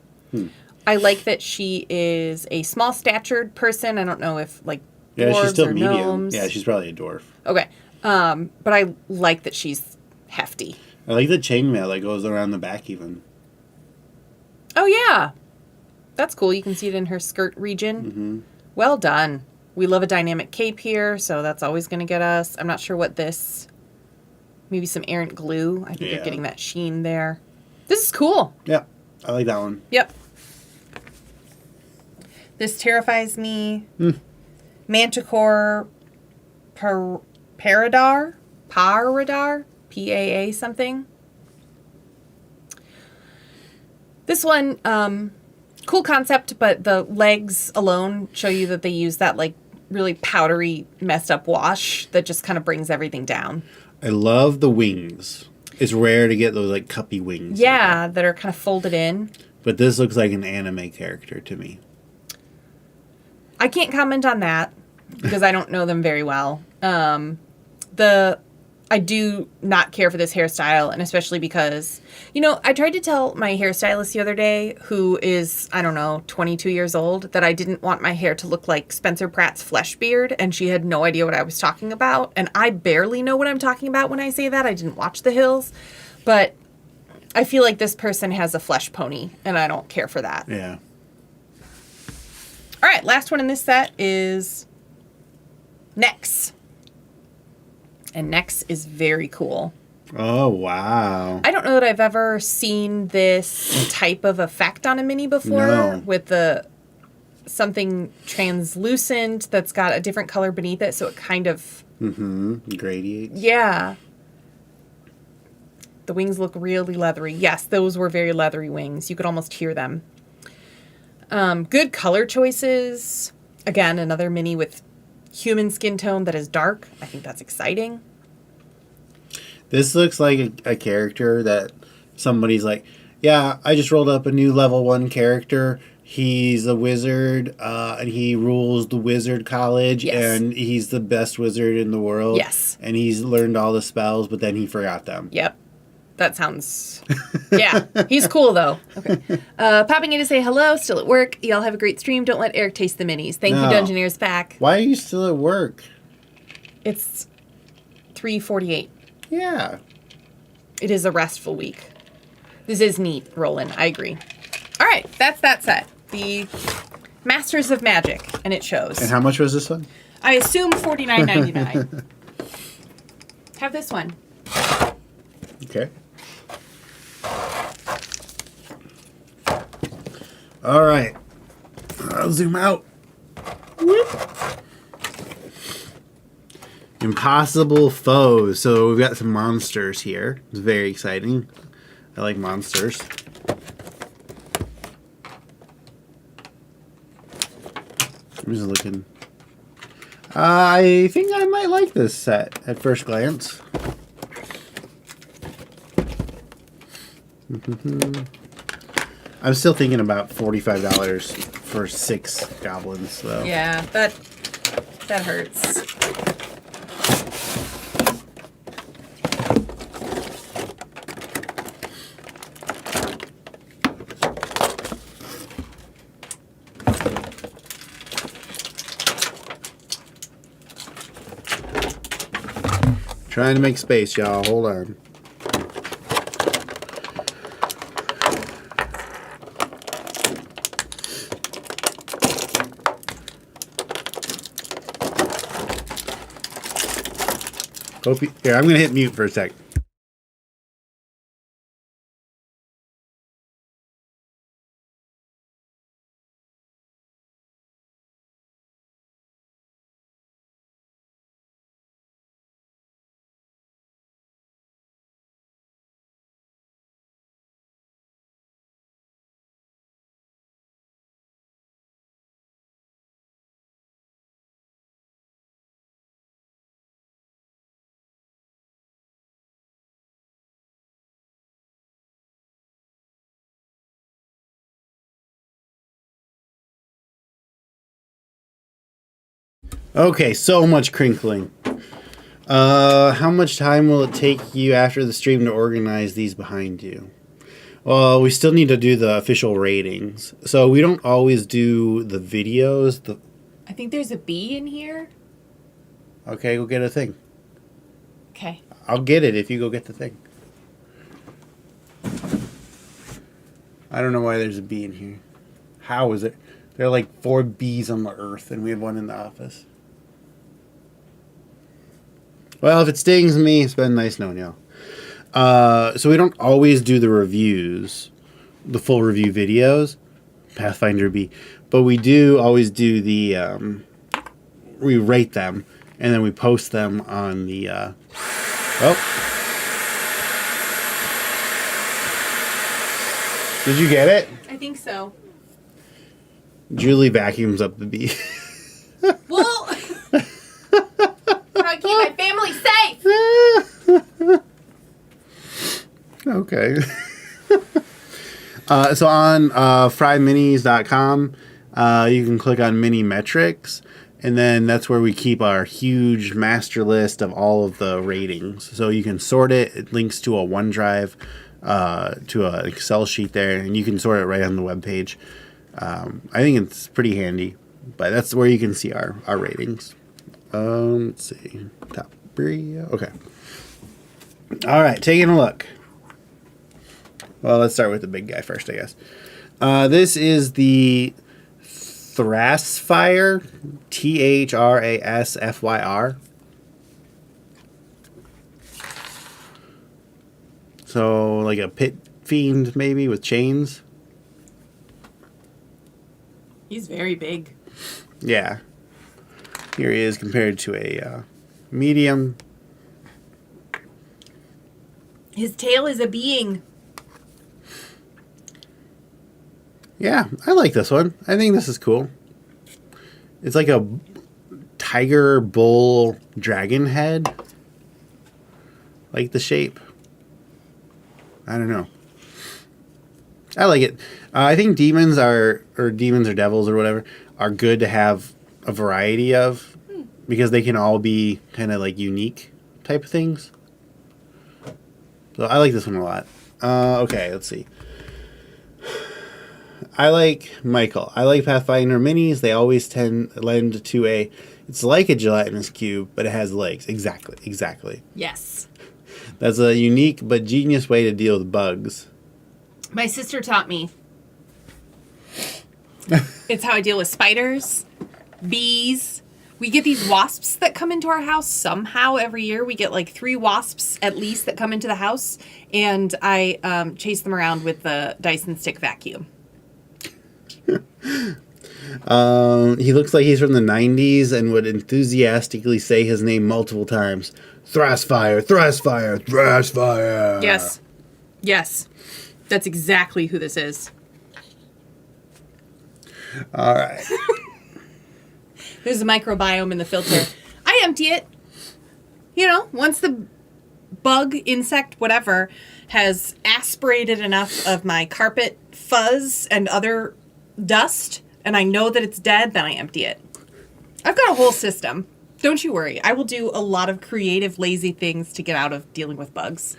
I like that she is a small-statured person. I don't know if, like, Yeah, she's dwarves still or medium. gnomes. Yeah, she's probably a dwarf. Okay. But I like that she's hefty. I like the chainmail that goes around the back even. Oh, yeah. That's cool. You can see it in her skirt region. Mm-hmm. Well done. We love a dynamic cape here, so that's always going to get us. I'm not sure what this... Maybe some errant glue. I think you're getting that sheen there. This is cool. Yeah, I like that one. Yep. This terrifies me. Manticore Paradar? Paradar? P-A-A something. This one, cool concept, but the legs alone show you that they use that, like, really powdery, messed up wash that just kind of brings everything down. I love the wings. It's rare to get those, like, cuppy wings. Yeah, that are kind of folded in. But this looks like an anime character to me. I can't comment on that because I don't know them very well. I do not care for this hairstyle, and especially because, I tried to tell my hairstylist the other day, who is, 22 years old, that I didn't want my hair to look like Spencer Pratt's flesh beard, and she had no idea what I was talking about, and I barely know what I'm talking about when I say that. I didn't watch The Hills, but I feel like this person has a flesh pony, and I don't care for that. Yeah. All right, last one in this set is Nex. And Nex is very cool. Oh, wow. I don't know that I've ever seen this type of effect on a mini before. No. With something translucent that's got a different color beneath it, so it kind of... Gradiates. Yeah. The wings look really leathery. Yes, those were very leathery wings. You could almost hear them. Good color choices. Again, another mini with human skin tone that is dark. I think that's exciting. This looks like a character that somebody's like, yeah, I just rolled up a new level 1 character. He's a wizard, and he rules the wizard college, Yes. and he's the best wizard in the world. Yes. And he's learned all the spells, but then he forgot them. Yep. That sounds... Yeah. He's cool, though. Okay. Popping in to say hello. Still at work. Y'all have a great stream. Don't let Eric taste the minis. Thank you, Dungeoneers. Back. Why are you still at work? It's 3:48. Yeah. It is a restful week. This is neat, Roland. I agree. All right. That's that set. The Masters of Magic. And it shows. And how much was this one? I assume $49.99. Have this one. Okay. All right. I'll zoom out. Whoop. Impossible foes. So we've got some monsters here. It's very exciting. I like monsters. I'm just looking. I think I might like this set at first glance. I'm still thinking about $45 for 6 goblins, though. Yeah, that hurts. Trying to make space, y'all. Hold on. Here, I'm going to hit mute for a sec. Okay, so much crinkling. How much time will it take you after the stream to organize these behind you? Well, we still need to do the official ratings. So we don't always do the videos. I think there's a bee in here. Okay, go get a thing. Okay. I'll get it if you go get the thing. I don't know why there's a bee in here. How is it? There are like 4 bees on the earth, and we have one in the office. Well, if it stings me, it's been nice knowing y'all. So we don't always do the reviews, the full review videos, Pathfinder B, but we do always do the, we rate them, and then we post them on the, Did you get it? I think so. Julie vacuums up the bee. Well, how do I keep my family safe? Okay. So on FryMinis.com, you can click on Mini Metrics, and then that's where we keep our huge master list of all of the ratings. So you can sort it. It links to a OneDrive, to an Excel sheet there, and you can sort it right on the webpage. I think it's pretty handy, but that's where you can see our ratings. Let's see. Top 3. Okay. All right, taking a look. Well, let's start with the big guy first, I guess. This is the Thrasfyr, Thrasfyr. So, like a pit fiend, maybe, with chains. He's very big. Yeah. Here he is compared to a medium. His tail is a being. Yeah, I like this one. I think this is cool. It's like a tiger, bull, dragon head. Like the shape. I don't know. I like it. I think demons or devils or whatever are good to have a variety of because they can all be kind of like unique type of things. So I like this one a lot. Okay, let's see. I like Michael. I like Pathfinder minis. They always lend to a. It's like a gelatinous cube, but it has legs. Exactly. Yes. That's a unique but genius way to deal with bugs. My sister taught me. It's how I deal with spiders, bees. We get these wasps that come into our house somehow every year. We get like 3 wasps at least that come into the house, and I chase them around with the Dyson stick vacuum. He looks like he's from the 90s and would enthusiastically say his name multiple times. Thrashfire, Thrashfire, Thrashfire. Yes. That's exactly who this is. All right. There's a microbiome in the filter. I empty it. Once the bug, insect, whatever, has aspirated enough of my carpet fuzz and other dust, and I know that it's dead, then I empty it. I've got a whole system. Don't you worry. I will do a lot of creative, lazy things to get out of dealing with bugs.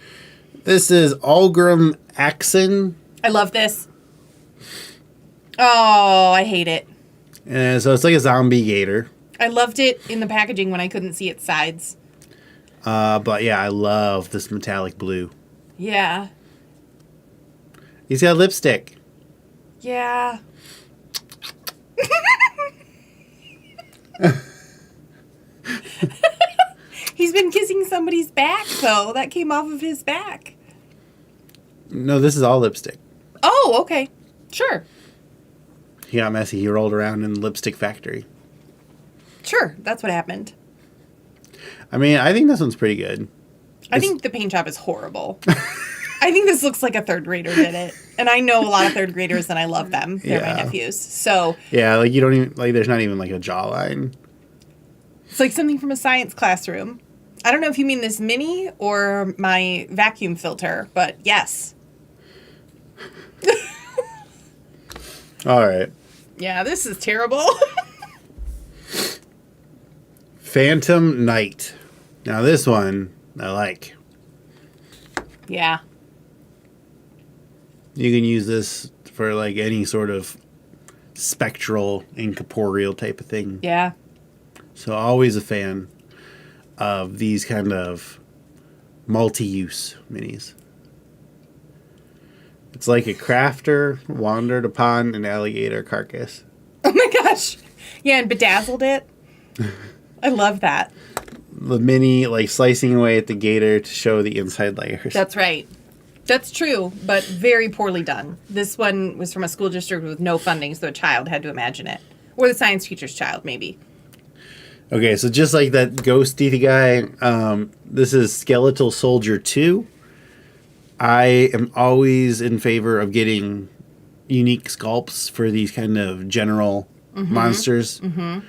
This is Algrim Axon. I love this. Oh, I hate it. So it's like a zombie gator. I loved it in the packaging when I couldn't see its sides. But yeah, I love this metallic blue. Yeah. He's got lipstick. Yeah. He's been kissing somebody's back, though. That came off of his back. No, this is all lipstick. Oh, okay. Sure. He got messy. He rolled around in the lipstick factory. Sure, that's what happened. I mean, I think this one's pretty good. I think the paint job is horrible. I think this looks like a third grader did it. And I know a lot of third graders, and I love them. They're my nephews. So yeah, like you don't even like. There's not even like a jawline. It's like something from a science classroom. I don't know if you mean this mini or my vacuum filter, but yes. All right. Yeah, this is terrible. Phantom Knight. Now this one I like. Yeah. You can use this for like any sort of spectral, incorporeal type of thing. Yeah. So always a fan of these kind of multi-use minis. It's like a crafter wandered upon an alligator carcass. Oh my gosh. Yeah, and bedazzled it. I love that. The mini, like, slicing away at the gator to show the inside layers. That's right. That's true, but very poorly done. This one was from a school district with no funding, so a child had to imagine it. Or the science teacher's child, maybe. Okay, so just like that ghosty guy, this is Skeletal Soldier 2. I am always in favor of getting unique sculpts for these kind of general monsters. Mm-hmm.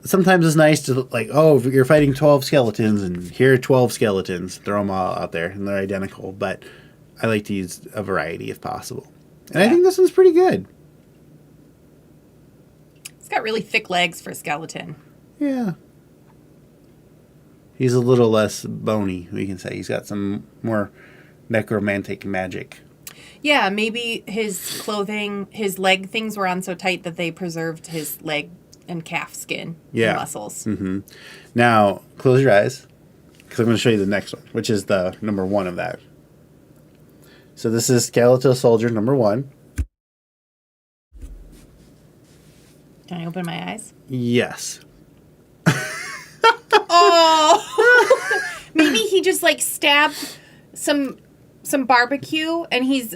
Sometimes it's nice to, like, oh, you're fighting 12 skeletons, and here are 12 skeletons. Throw them all out there, and they're identical. But I like to use a variety if possible. And I think this one's pretty good. It's got really thick legs for a skeleton. Yeah. He's a little less bony, we can say. He's got some more necromantic magic. Yeah, maybe his clothing, his leg things were on so tight that they preserved his leg and calf skin and muscles. Mm-hmm. Now, close your eyes, because I'm going to show you the next one, which is the number 1 of that. So this is Skeletal Soldier number 1. Can I open my eyes? Yes. Oh! Maybe he just, like, stabbed some barbecue, and he's...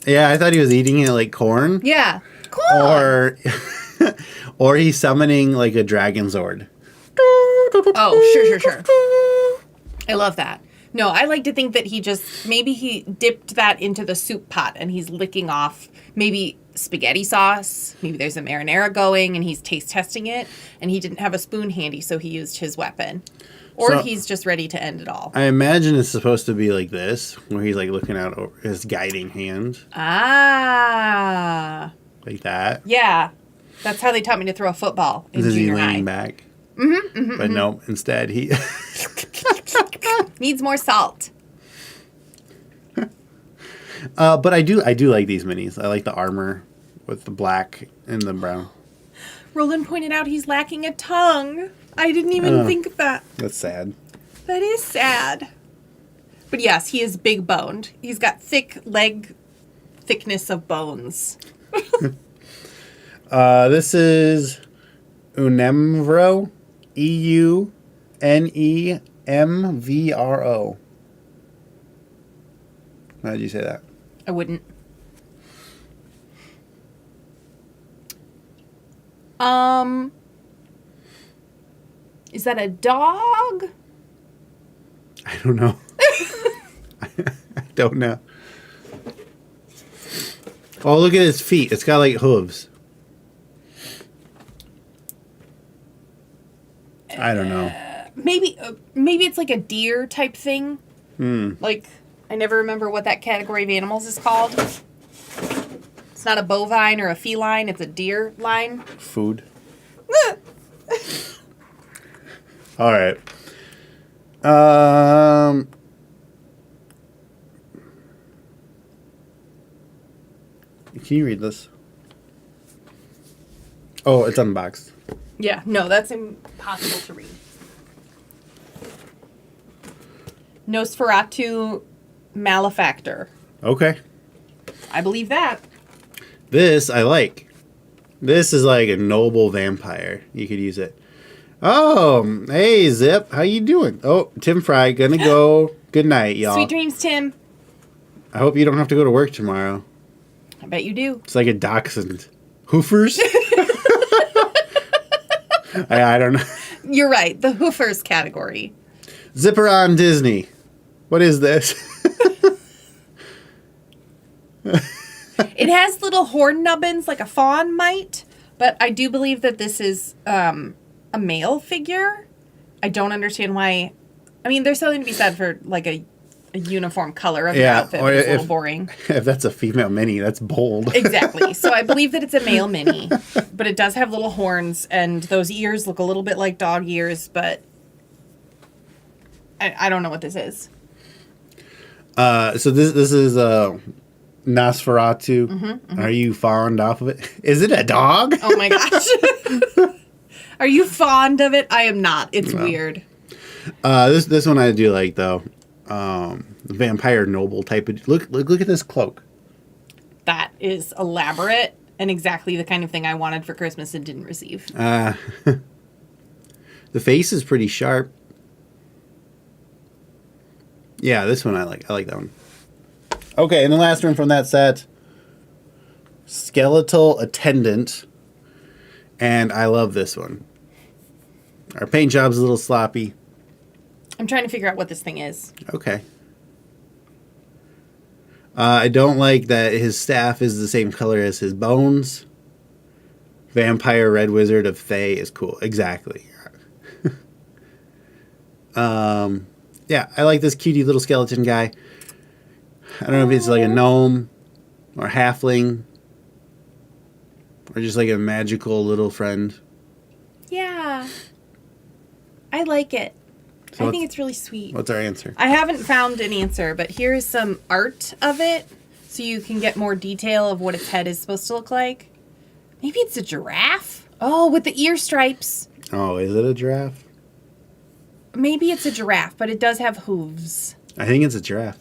Yeah, I thought he was eating it like corn. Yeah. Cool. Or he's summoning, like, a dragon sword. Oh, sure. I love that. No, I like to think that maybe he dipped that into the soup pot and he's licking off maybe spaghetti sauce. Maybe there's a marinara going and he's taste testing it and he didn't have a spoon handy, so he used his weapon. Or he's just ready to end it all. I imagine it's supposed to be like this, where he's like looking out over his guiding hand. Ah. Like that. Yeah. That's how they taught me to throw a football in Is he junior leaning high. back? But no, instead he... Needs more salt. But I do like these minis. I like the armor with the black and the brown. Roland pointed out he's lacking a tongue. I didn't even think of that. That's sad. That is sad. But yes, he is big boned. He's got thick leg thickness of bones. This is Unemvro. EUNEMVRO. How did you say that? I wouldn't. Is that a dog? I don't know. I don't know. Oh, look at his feet. It's got like hooves. I don't know. Maybe it's like a deer type thing. Like, I never remember what that category of animals is called. It's not a bovine or a feline. It's a deer line. Food. All right. Can you read this? Oh, it's unboxed. Yeah, no, that's impossible to read. Nosferatu malefactor. Okay. I believe that. This I like. This is like a noble vampire. You could use it. Oh, hey Zip, how you doing? Oh, Tim Fry, gonna go. Good night, y'all. Sweet dreams, Tim. I hope you don't have to go to work tomorrow. I bet you do. It's like a dachshund. Hoofers? I don't know. You're right. The hoofers category. Zipper on Disney. What is this? It has little horn nubbins like a fawn might, but I do believe that this is a male figure. I don't understand why. I mean, there's something to be said for like a uniform color of the outfit, but it's a little boring. If that's a female mini, that's bold. Exactly. So I believe that it's a male mini, but it does have little horns, and those ears look a little bit like dog ears, but I don't know what this is. So this is Nosferatu. Are you fond of it? Is it a dog? Oh my gosh. Are you fond of it? I am not. It's weird. This one I do like though. Vampire noble type of look at this cloak. That is elaborate and exactly the kind of thing I wanted for Christmas and didn't receive. The face is pretty sharp. Yeah, this one I like. I like that one. Okay, and the last one from that set, Skeletal Attendant. And I love this one. Our paint job's a little sloppy. I'm trying to figure out what this thing is. Okay. I don't like that his staff is the same color as his bones. Vampire Red Wizard of Thay is cool. Exactly. Yeah, I like this cutie little skeleton guy. I don't know if it's like a gnome or halfling or just like a magical little friend. Yeah. I like it. So I think it's really sweet. What's our answer? I haven't found an answer, but here is some art of it so you can get more detail of what its head is supposed to look like. Maybe it's a giraffe? Oh, with the ear stripes. Oh, is it a giraffe? Maybe it's a giraffe, but it does have hooves. I think it's a giraffe.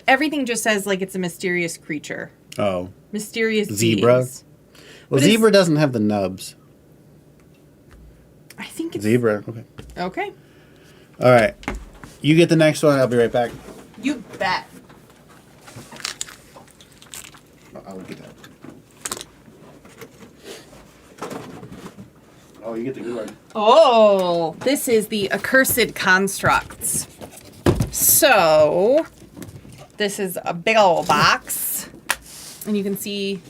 Everything just says like it's a mysterious creature. Oh. Mysterious zebra? beings. Well, zebra doesn't have the nubs. I think it's... Zebra, okay. Okay. All right. You get the next one. I'll be right back. You bet. I'll get that. Oh, you get the good one. Oh, this is the Accursed Constructs. So, this is a big old box. And you can see...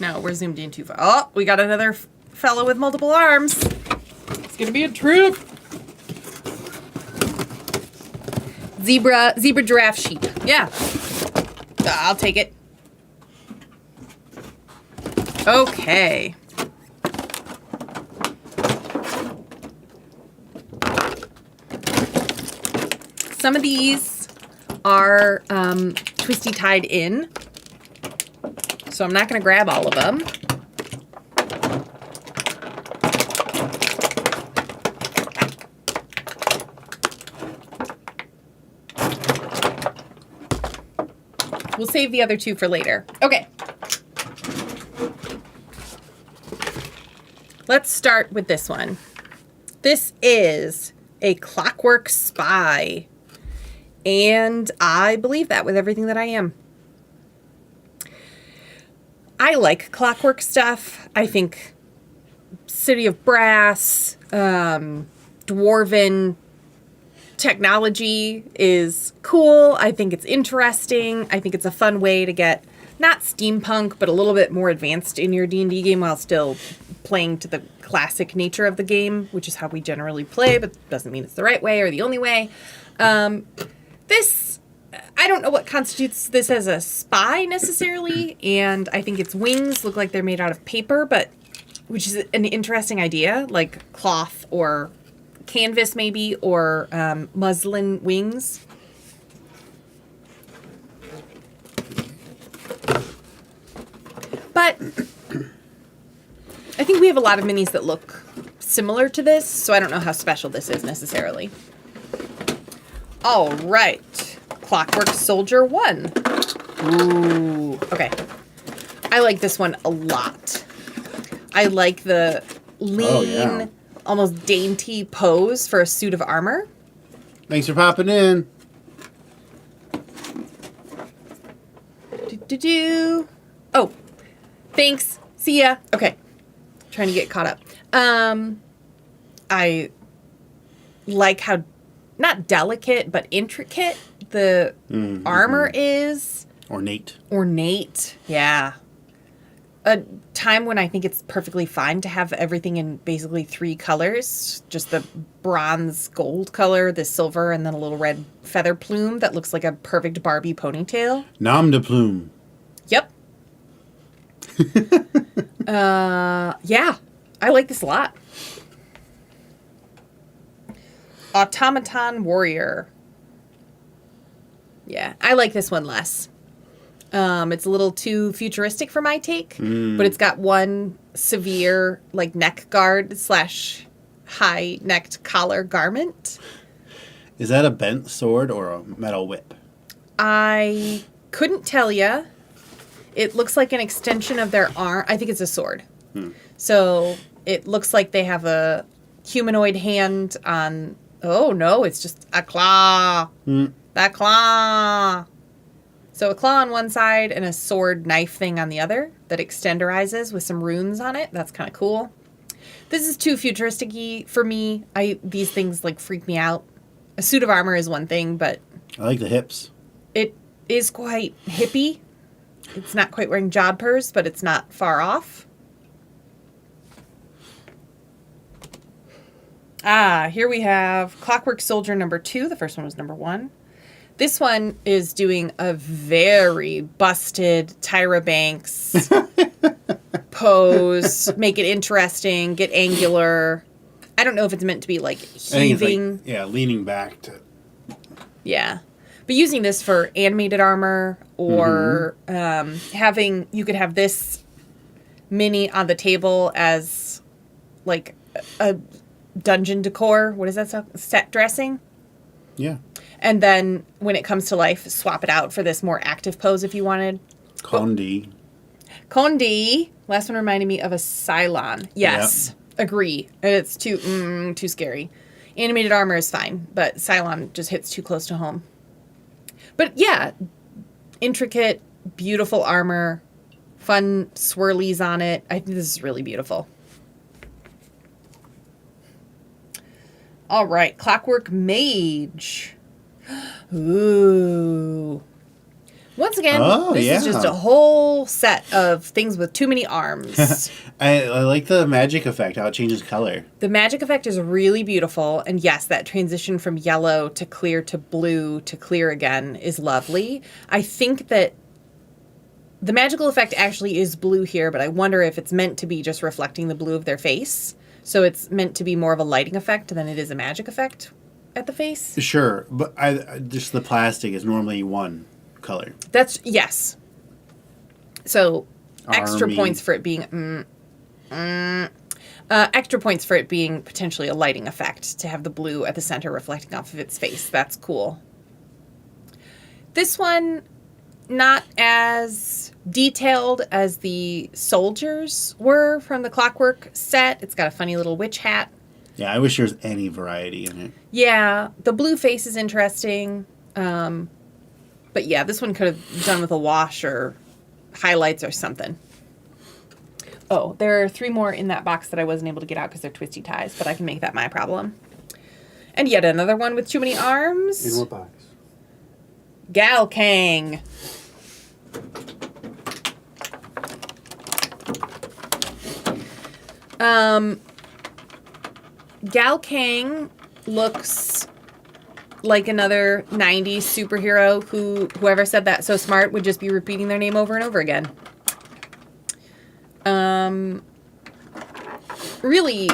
No, we're zoomed in too far. Oh, we got another fellow with multiple arms. It's going to be a trip. Zebra giraffe sheep. Yeah. I'll take it. Okay. Some of these are twisty tied in, so I'm not going to grab all of them. We'll save the other two for later. Okay. Let's start with this one. This is a clockwork spy. And I believe that with everything that I am. I like clockwork stuff. I think City of Brass, dwarven technology is cool. I think it's interesting. I think it's a fun way to get not steampunk, but a little bit more advanced in your D&D game while still playing to the classic nature of the game, which is how we generally play, but doesn't mean it's the right way or the only way. This, I don't know what constitutes this as a spy necessarily, and I think its wings look like they're made out of paper, but which is an interesting idea, like cloth or canvas maybe, or muslin wings. But I think we have a lot of minis that look similar to this, so I don't know how special this is necessarily. All right. Clockwork Soldier 1. Ooh. Okay. I like this one a lot. I like the lean, almost dainty pose for a suit of armor. Thanks for popping in. Oh, thanks. See ya. Okay. Trying to get caught up. I like how not delicate, but intricate the armor is. Ornate, yeah. A time when I think it's perfectly fine to have everything in basically 3 colors. Just the bronze gold color, the silver, and then a little red feather plume that looks like a perfect Barbie ponytail. Nom de plume. Yep. Yeah. I like this a lot. Automaton Warrior. Yeah, I like this one less. It's a little too futuristic for my take, but it's got one severe like neck guard / high necked collar garment. Is that a bent sword or a metal whip? I couldn't tell you. It looks like an extension of their arm. I think it's a sword. So it looks like they have a humanoid hand on... Oh, no, it's just a claw. That claw. So a claw on one side and a sword knife thing on the other that extenderizes with some runes on it. That's kind of cool. This is too futuristic-y for me. These things, like, freak me out. A suit of armor is one thing, but... I like the hips. It is quite hippie. It's not quite wearing jodhpurs, but it's not far off. Here we have Clockwork Soldier number 2. The first one was number 1. This one is doing a very busted Tyra Banks pose. Make it interesting. Get angular. I don't know if it's meant to be like heaving. Like, leaning back to... Yeah. But using this for animated armor or having... You could have this mini on the table as like a dungeon decor. What is that? Set dressing? Yeah. And then when it comes to life, swap it out for this more active pose if you wanted. Condi. Last one reminded me of a Cylon. Yes. Yep. Agree. It's too scary. Animated armor is fine, but Cylon just hits too close to home. But yeah, intricate, beautiful armor, fun swirlies on it. I think this is really beautiful. All right, Clockwork Mage. Ooh. Once again, this is just a whole set of things with too many arms. I like the magic effect, how it changes color. The magic effect is really beautiful. And yes, that transition from yellow to clear to blue to clear again is lovely. I think that the magical effect actually is blue here, but I wonder if it's meant to be just reflecting the blue of their face. So it's meant to be more of a lighting effect than it is a magic effect at the face. Sure, but just the plastic is normally one color. Yes. So extra points for it being extra points for it being potentially a lighting effect to have the blue at the center reflecting off of its face. That's cool. This one, not as detailed as the soldiers were from the Clockwork set. It's got a funny little witch hat. Yeah, I wish there was any variety in it. Yeah, the blue face is interesting. But yeah, this one could have done with a wash or highlights or something. Oh, there are 3 more in that box that I wasn't able to get out because they're twisty ties, but I can make that my problem. And yet another one with too many arms. In what box? Gal Kang. Gal Kang looks like another 90s superhero who whoever said that so smart would just be repeating their name over and over again. Really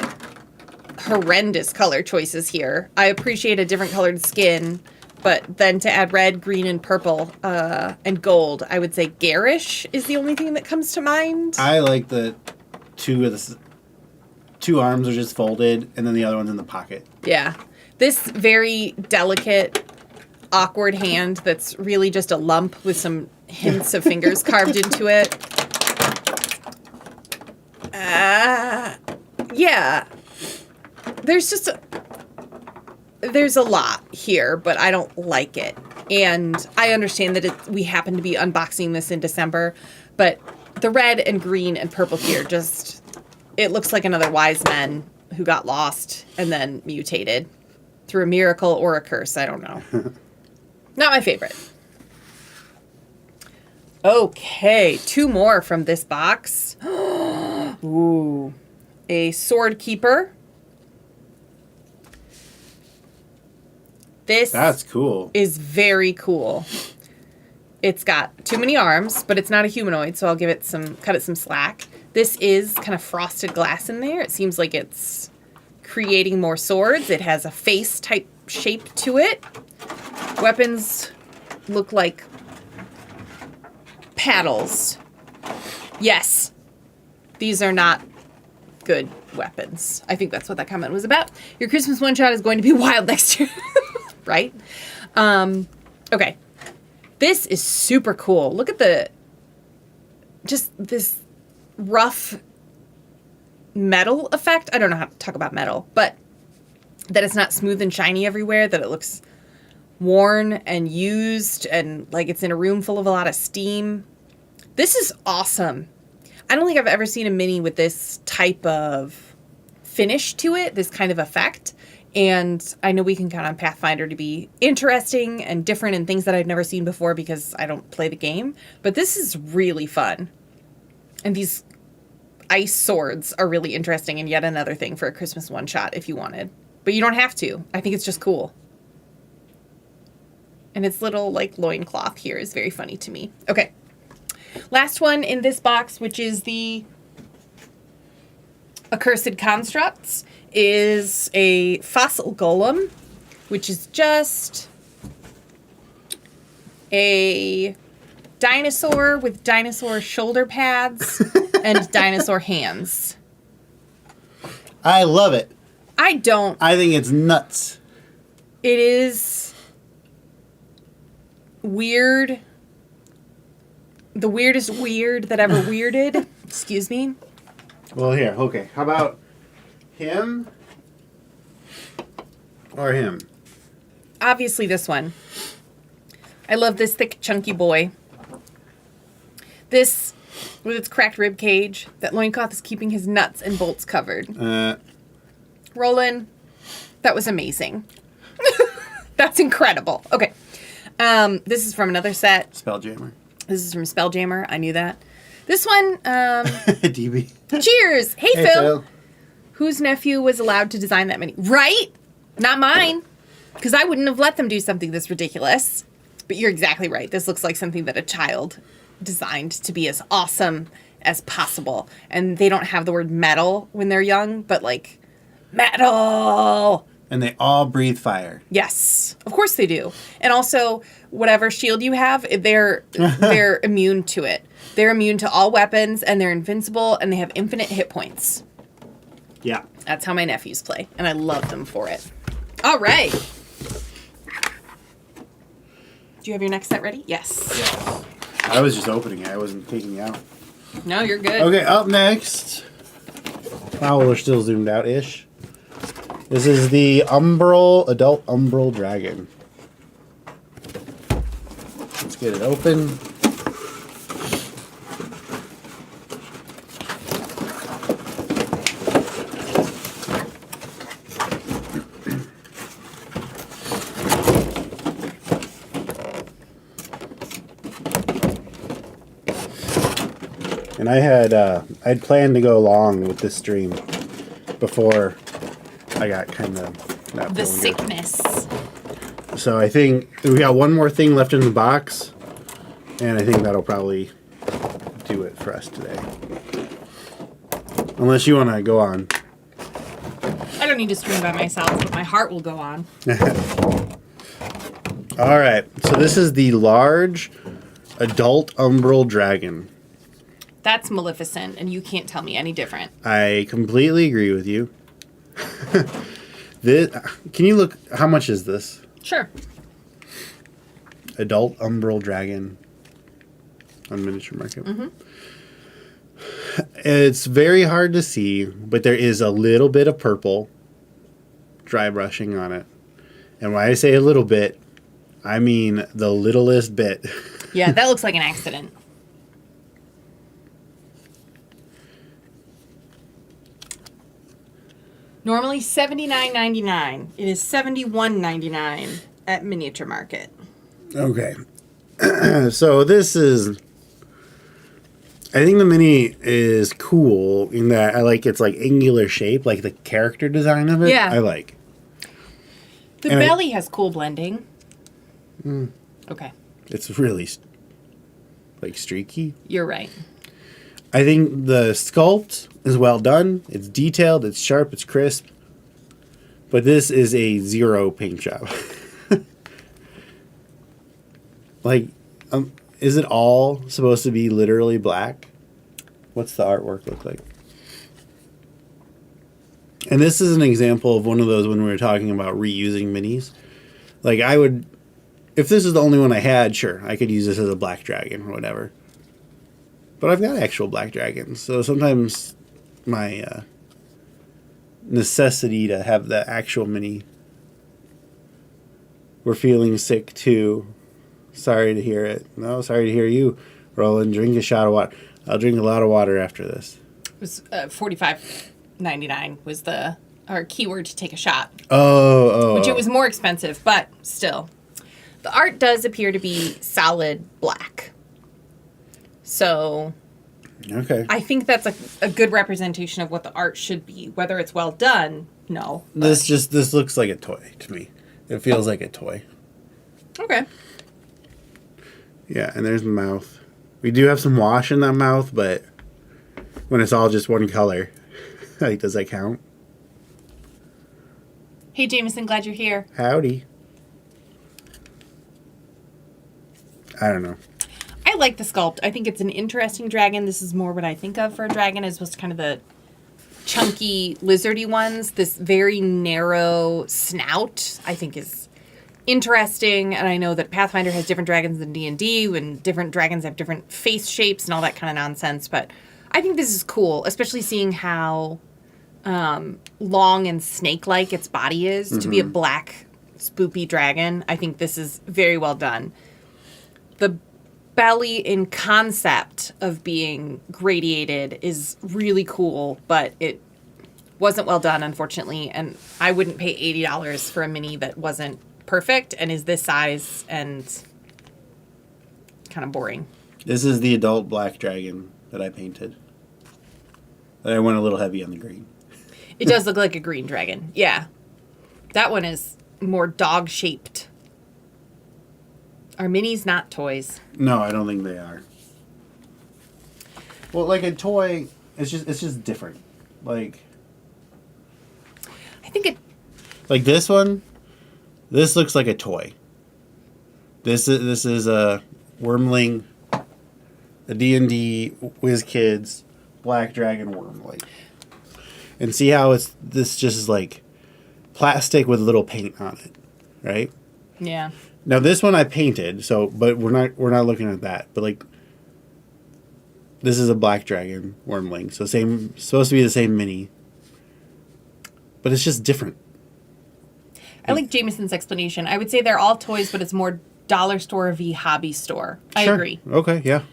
horrendous color choices here. I appreciate a different colored skin, but then to add red, green, and purple, and gold, I would say garish is the only thing that comes to mind. I like the two arms are just folded, and then the other one's in the pocket. Yeah. This very delicate, awkward hand that's really just a lump with some hints of fingers carved into it. Yeah. There's a lot here, but I don't like it. And I understand that we happen to be unboxing this in December, but the red and green and purple here it looks like another wise men who got lost and then mutated through a miracle or a curse. I don't know. Not my favorite. Okay, 2 more from this box. Ooh. A sword keeper. That's cool. Is very cool. It's got too many arms, but it's not a humanoid, so I'll cut it some slack. This is kind of frosted glass in there. It seems like it's creating more swords. It has a face type shape to it. Weapons look like paddles. Yes. These are not good weapons. I think that's what that comment was about. Your Christmas one-shot is going to be wild next year. Right? Okay. This is super cool. Look at this rough metal effect. I don't know how to talk about metal, but that it's not smooth and shiny everywhere, that it looks worn and used and like it's in a room full of a lot of steam. This is awesome. I don't think I've ever seen a mini with this type of finish to it, this kind of effect. And I know we can count on Pathfinder to be interesting and different and things that I've never seen before because I don't play the game. But this is really fun. And these ice swords are really interesting and yet another thing for a Christmas one-shot if you wanted. But you don't have to. I think it's just cool. And its little, like, loincloth here is very funny to me. Okay. Last one in this box, which is the Accursed Constructs, is a fossil golem, which is just a dinosaur with dinosaur shoulder pads and dinosaur hands. I love it. I don't. I think it's nuts. It is weird. The weirdest weird that ever weirded. Excuse me. Well, here, okay. How about him or him? Obviously this one. I love this thick, chunky boy. This, with its cracked rib cage, that loincloth is keeping his nuts and bolts covered. Roland, that was amazing. That's incredible. Okay. This is from another set. Spelljammer. This is from Spelljammer. I knew that. This one, DB. cheers. Hey, Phil. Whose nephew was allowed to design that mini? Right? Not mine. Because I wouldn't have let them do something this ridiculous. But you're exactly right. This looks like something that a child designed to be as awesome as possible. And they don't have the word metal when they're young, but like, metal. And they all breathe fire. Yes, of course they do. And also, whatever shield you have, they're immune to it. They're immune to all weapons, and they're invincible, and they have infinite hit points. Yeah. That's how my nephews play, and I love them for it. All right. Do you have your next set ready? Yes. Yes. I was just opening it. I wasn't taking it out. No, you're good. Okay, up next. Wow, we're still zoomed out-ish. This is the adult umbral dragon. Let's get it open. And I'd planned to go long with this stream before I got kind of not The feeling good. sickness. So I think we got one more thing left in the box, and I think that'll probably do it for us today. Unless you want to go on. I don't need to stream by myself, but my heart will go on. All right, so this is the large adult umbral dragon. That's Maleficent, and you can't tell me any different. I completely agree with you. Can you look? How much is this? Sure. Adult umbral dragon on Miniature Market. Mm-hmm. It's very hard to see, but there is a little bit of purple dry brushing on it. And when I say a little bit, I mean the littlest bit. Yeah, that looks like an accident. Normally $79.99. It is $71.99 at Miniature Market. Okay. So this is... I think the mini is cool in that I like its like angular shape, like the character design of it. Yeah. I like. The And belly has cool blending. Okay, It's really like streaky. you're right. I think the sculpt is well done. It's detailed, it's sharp, it's crisp. But this is a 0 paint job. Like, is it all supposed to be literally black? What's the artwork look like? And this is an example of one of those when we were talking about reusing minis. Like, I would... If this is the only one I had, sure, I could use this as a black dragon or whatever. But I've got actual black dragons, so sometimes my necessity to have the actual mini... We're feeling sick, too. Sorry to hear it. No, sorry to hear you. Roland, drink a shot of water. I'll drink a lot of water after this. It was $45.99 was our keyword to take a shot. Oh. Which it was more expensive, but still. The art does appear to be solid black. So Okay. I think that's a good representation of what the art should be. Whether it's well done, no. This looks like a toy to me. It feels like a toy. Okay. Yeah, and there's the mouth. We do have some wash in that mouth, but when it's all just one color, like, does that count? Hey, Jameson, glad you're here. Howdy. I don't know. I like the sculpt. I think it's an interesting dragon. This is more what I think of for a dragon, as opposed to kind of the chunky, lizardy ones. This very narrow snout, I think, is interesting. And I know that Pathfinder has different dragons than D&D, and different dragons have different face shapes and all that kind of nonsense. But I think this is cool, especially seeing how long and snake-like its body is. To be a black, spoopy dragon, I think this is very well done. The belly in concept of being gradiated is really cool, but it wasn't well done, unfortunately, and I wouldn't pay $80 for a mini that wasn't perfect and is this size and kind of boring. This is the adult black dragon that I painted. I went a little heavy on the green. It does look like a green dragon. Yeah. That one is more dog-shaped. Are minis not toys? No, I don't think they are. Well, like a toy, it's just different. Like I think it... Like this one, this looks like a toy. This is a Wormling, a D&D WizKids Black Dragon Wormling. And see how this just is like plastic with little paint on it, right? Yeah. Now this one I painted, but we're not looking at that. But like this is a Black Dragon Wormling, so supposed to be the same mini. But it's just different. I like Jameson's explanation. I would say they're all toys, but it's more dollar store v hobby store. I agree. Okay, yeah.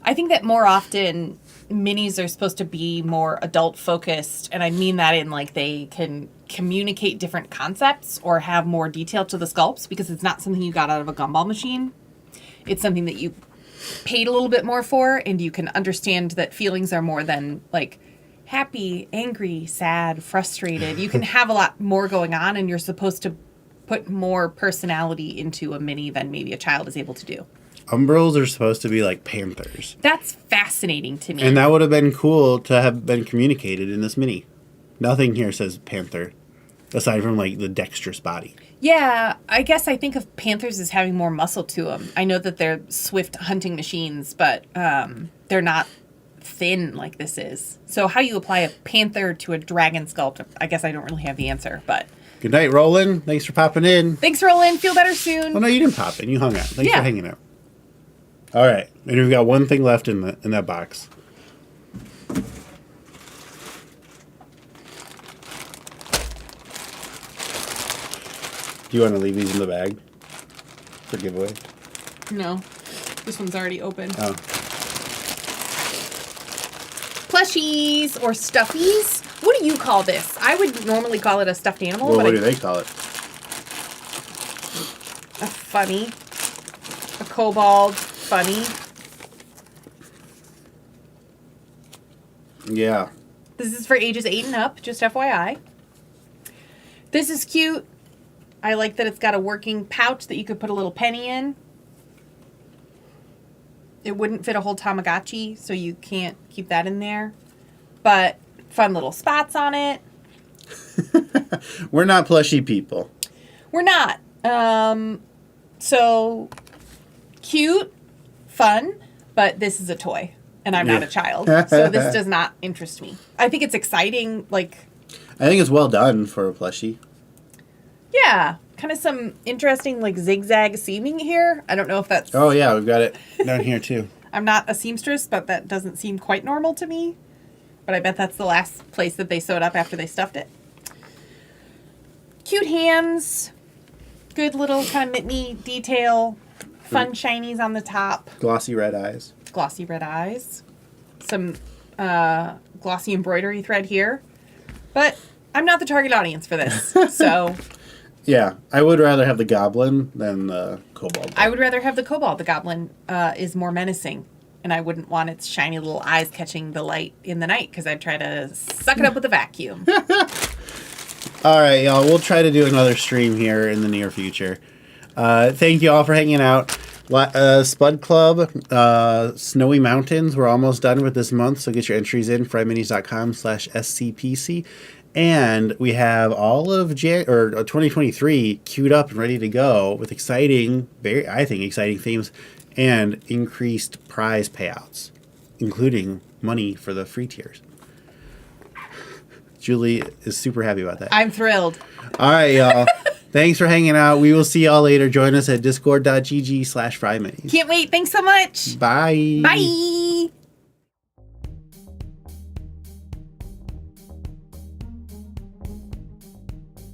I think that more often minis are supposed to be more adult focused, and I mean that in like they can communicate different concepts or have more detail to the sculpts because it's not something you got out of a gumball machine. It's something that you paid a little bit more for, and you can understand that feelings are more than like happy, angry, sad, frustrated. You can have a lot more going on, and you're supposed to put more personality into a mini than maybe a child is able to do. Umbrals are supposed to be like panthers. That's fascinating to me. And that would have been cool to have been communicated in this mini. Nothing here says panther, aside from like the dexterous body. Yeah, I guess I think of panthers as having more muscle to them. I know that they're swift hunting machines, but they're not thin like this is. So how you apply a panther to a dragon sculpt, I guess I don't really have the answer, but... Good night, Roland. Thanks for popping in. Thanks, Roland. Feel better soon. Oh, no, you didn't pop in. You hung out. Thanks for hanging out. All right. And we've got one thing left in that box. Do you want to leave these in the bag for giveaway? No. This one's already open. Oh. Plushies or stuffies. What do you call this? I would normally call it a stuffed animal. Well, but what do they call it? A funny. A kobold funny. Yeah. This is for ages 8 and up, just FYI. This is cute. I like that it's got a working pouch that you could put a little penny in. It wouldn't fit a whole Tamagotchi, so you can't keep that in there. But fun little spots on it. We're not plushy people. We're not. So cute, fun, but this is a toy, and I'm not a child, so this does not interest me. I think it's exciting, like... I think it's well done for a plushie. Yeah, kind of some interesting, like, zigzag seaming here. I don't know if that's... Oh, yeah, we've got it down here, too. I'm not a seamstress, but that doesn't seem quite normal to me. But I bet that's the last place that they sewed up after they stuffed it. Cute hands. Good little kind of knit-knee detail. Fun shinies on the top. Glossy red eyes. Glossy red eyes. Some glossy embroidery thread here. But I'm not the target audience for this, so... Yeah, I would rather have the goblin than the kobold. I would rather have the kobold. The goblin is more menacing, and I wouldn't want its shiny little eyes catching the light in the night because I'd try to suck it up with a vacuum. All right, y'all. We'll try to do another stream here in the near future. Thank you all for hanging out. Spud Club, Snowy Mountains. We're almost done with this month, so get your entries in, FryMinis.com/SCPC. And we have all of 2023 queued up and ready to go with exciting, I think exciting themes and increased prize payouts, including money for the free tiers. Julie is super happy about that. I'm thrilled. All right, y'all. Thanks for hanging out. We will see y'all later. Join us at discord.gg/FryMinis. Can't wait. Thanks so much. Bye. Bye.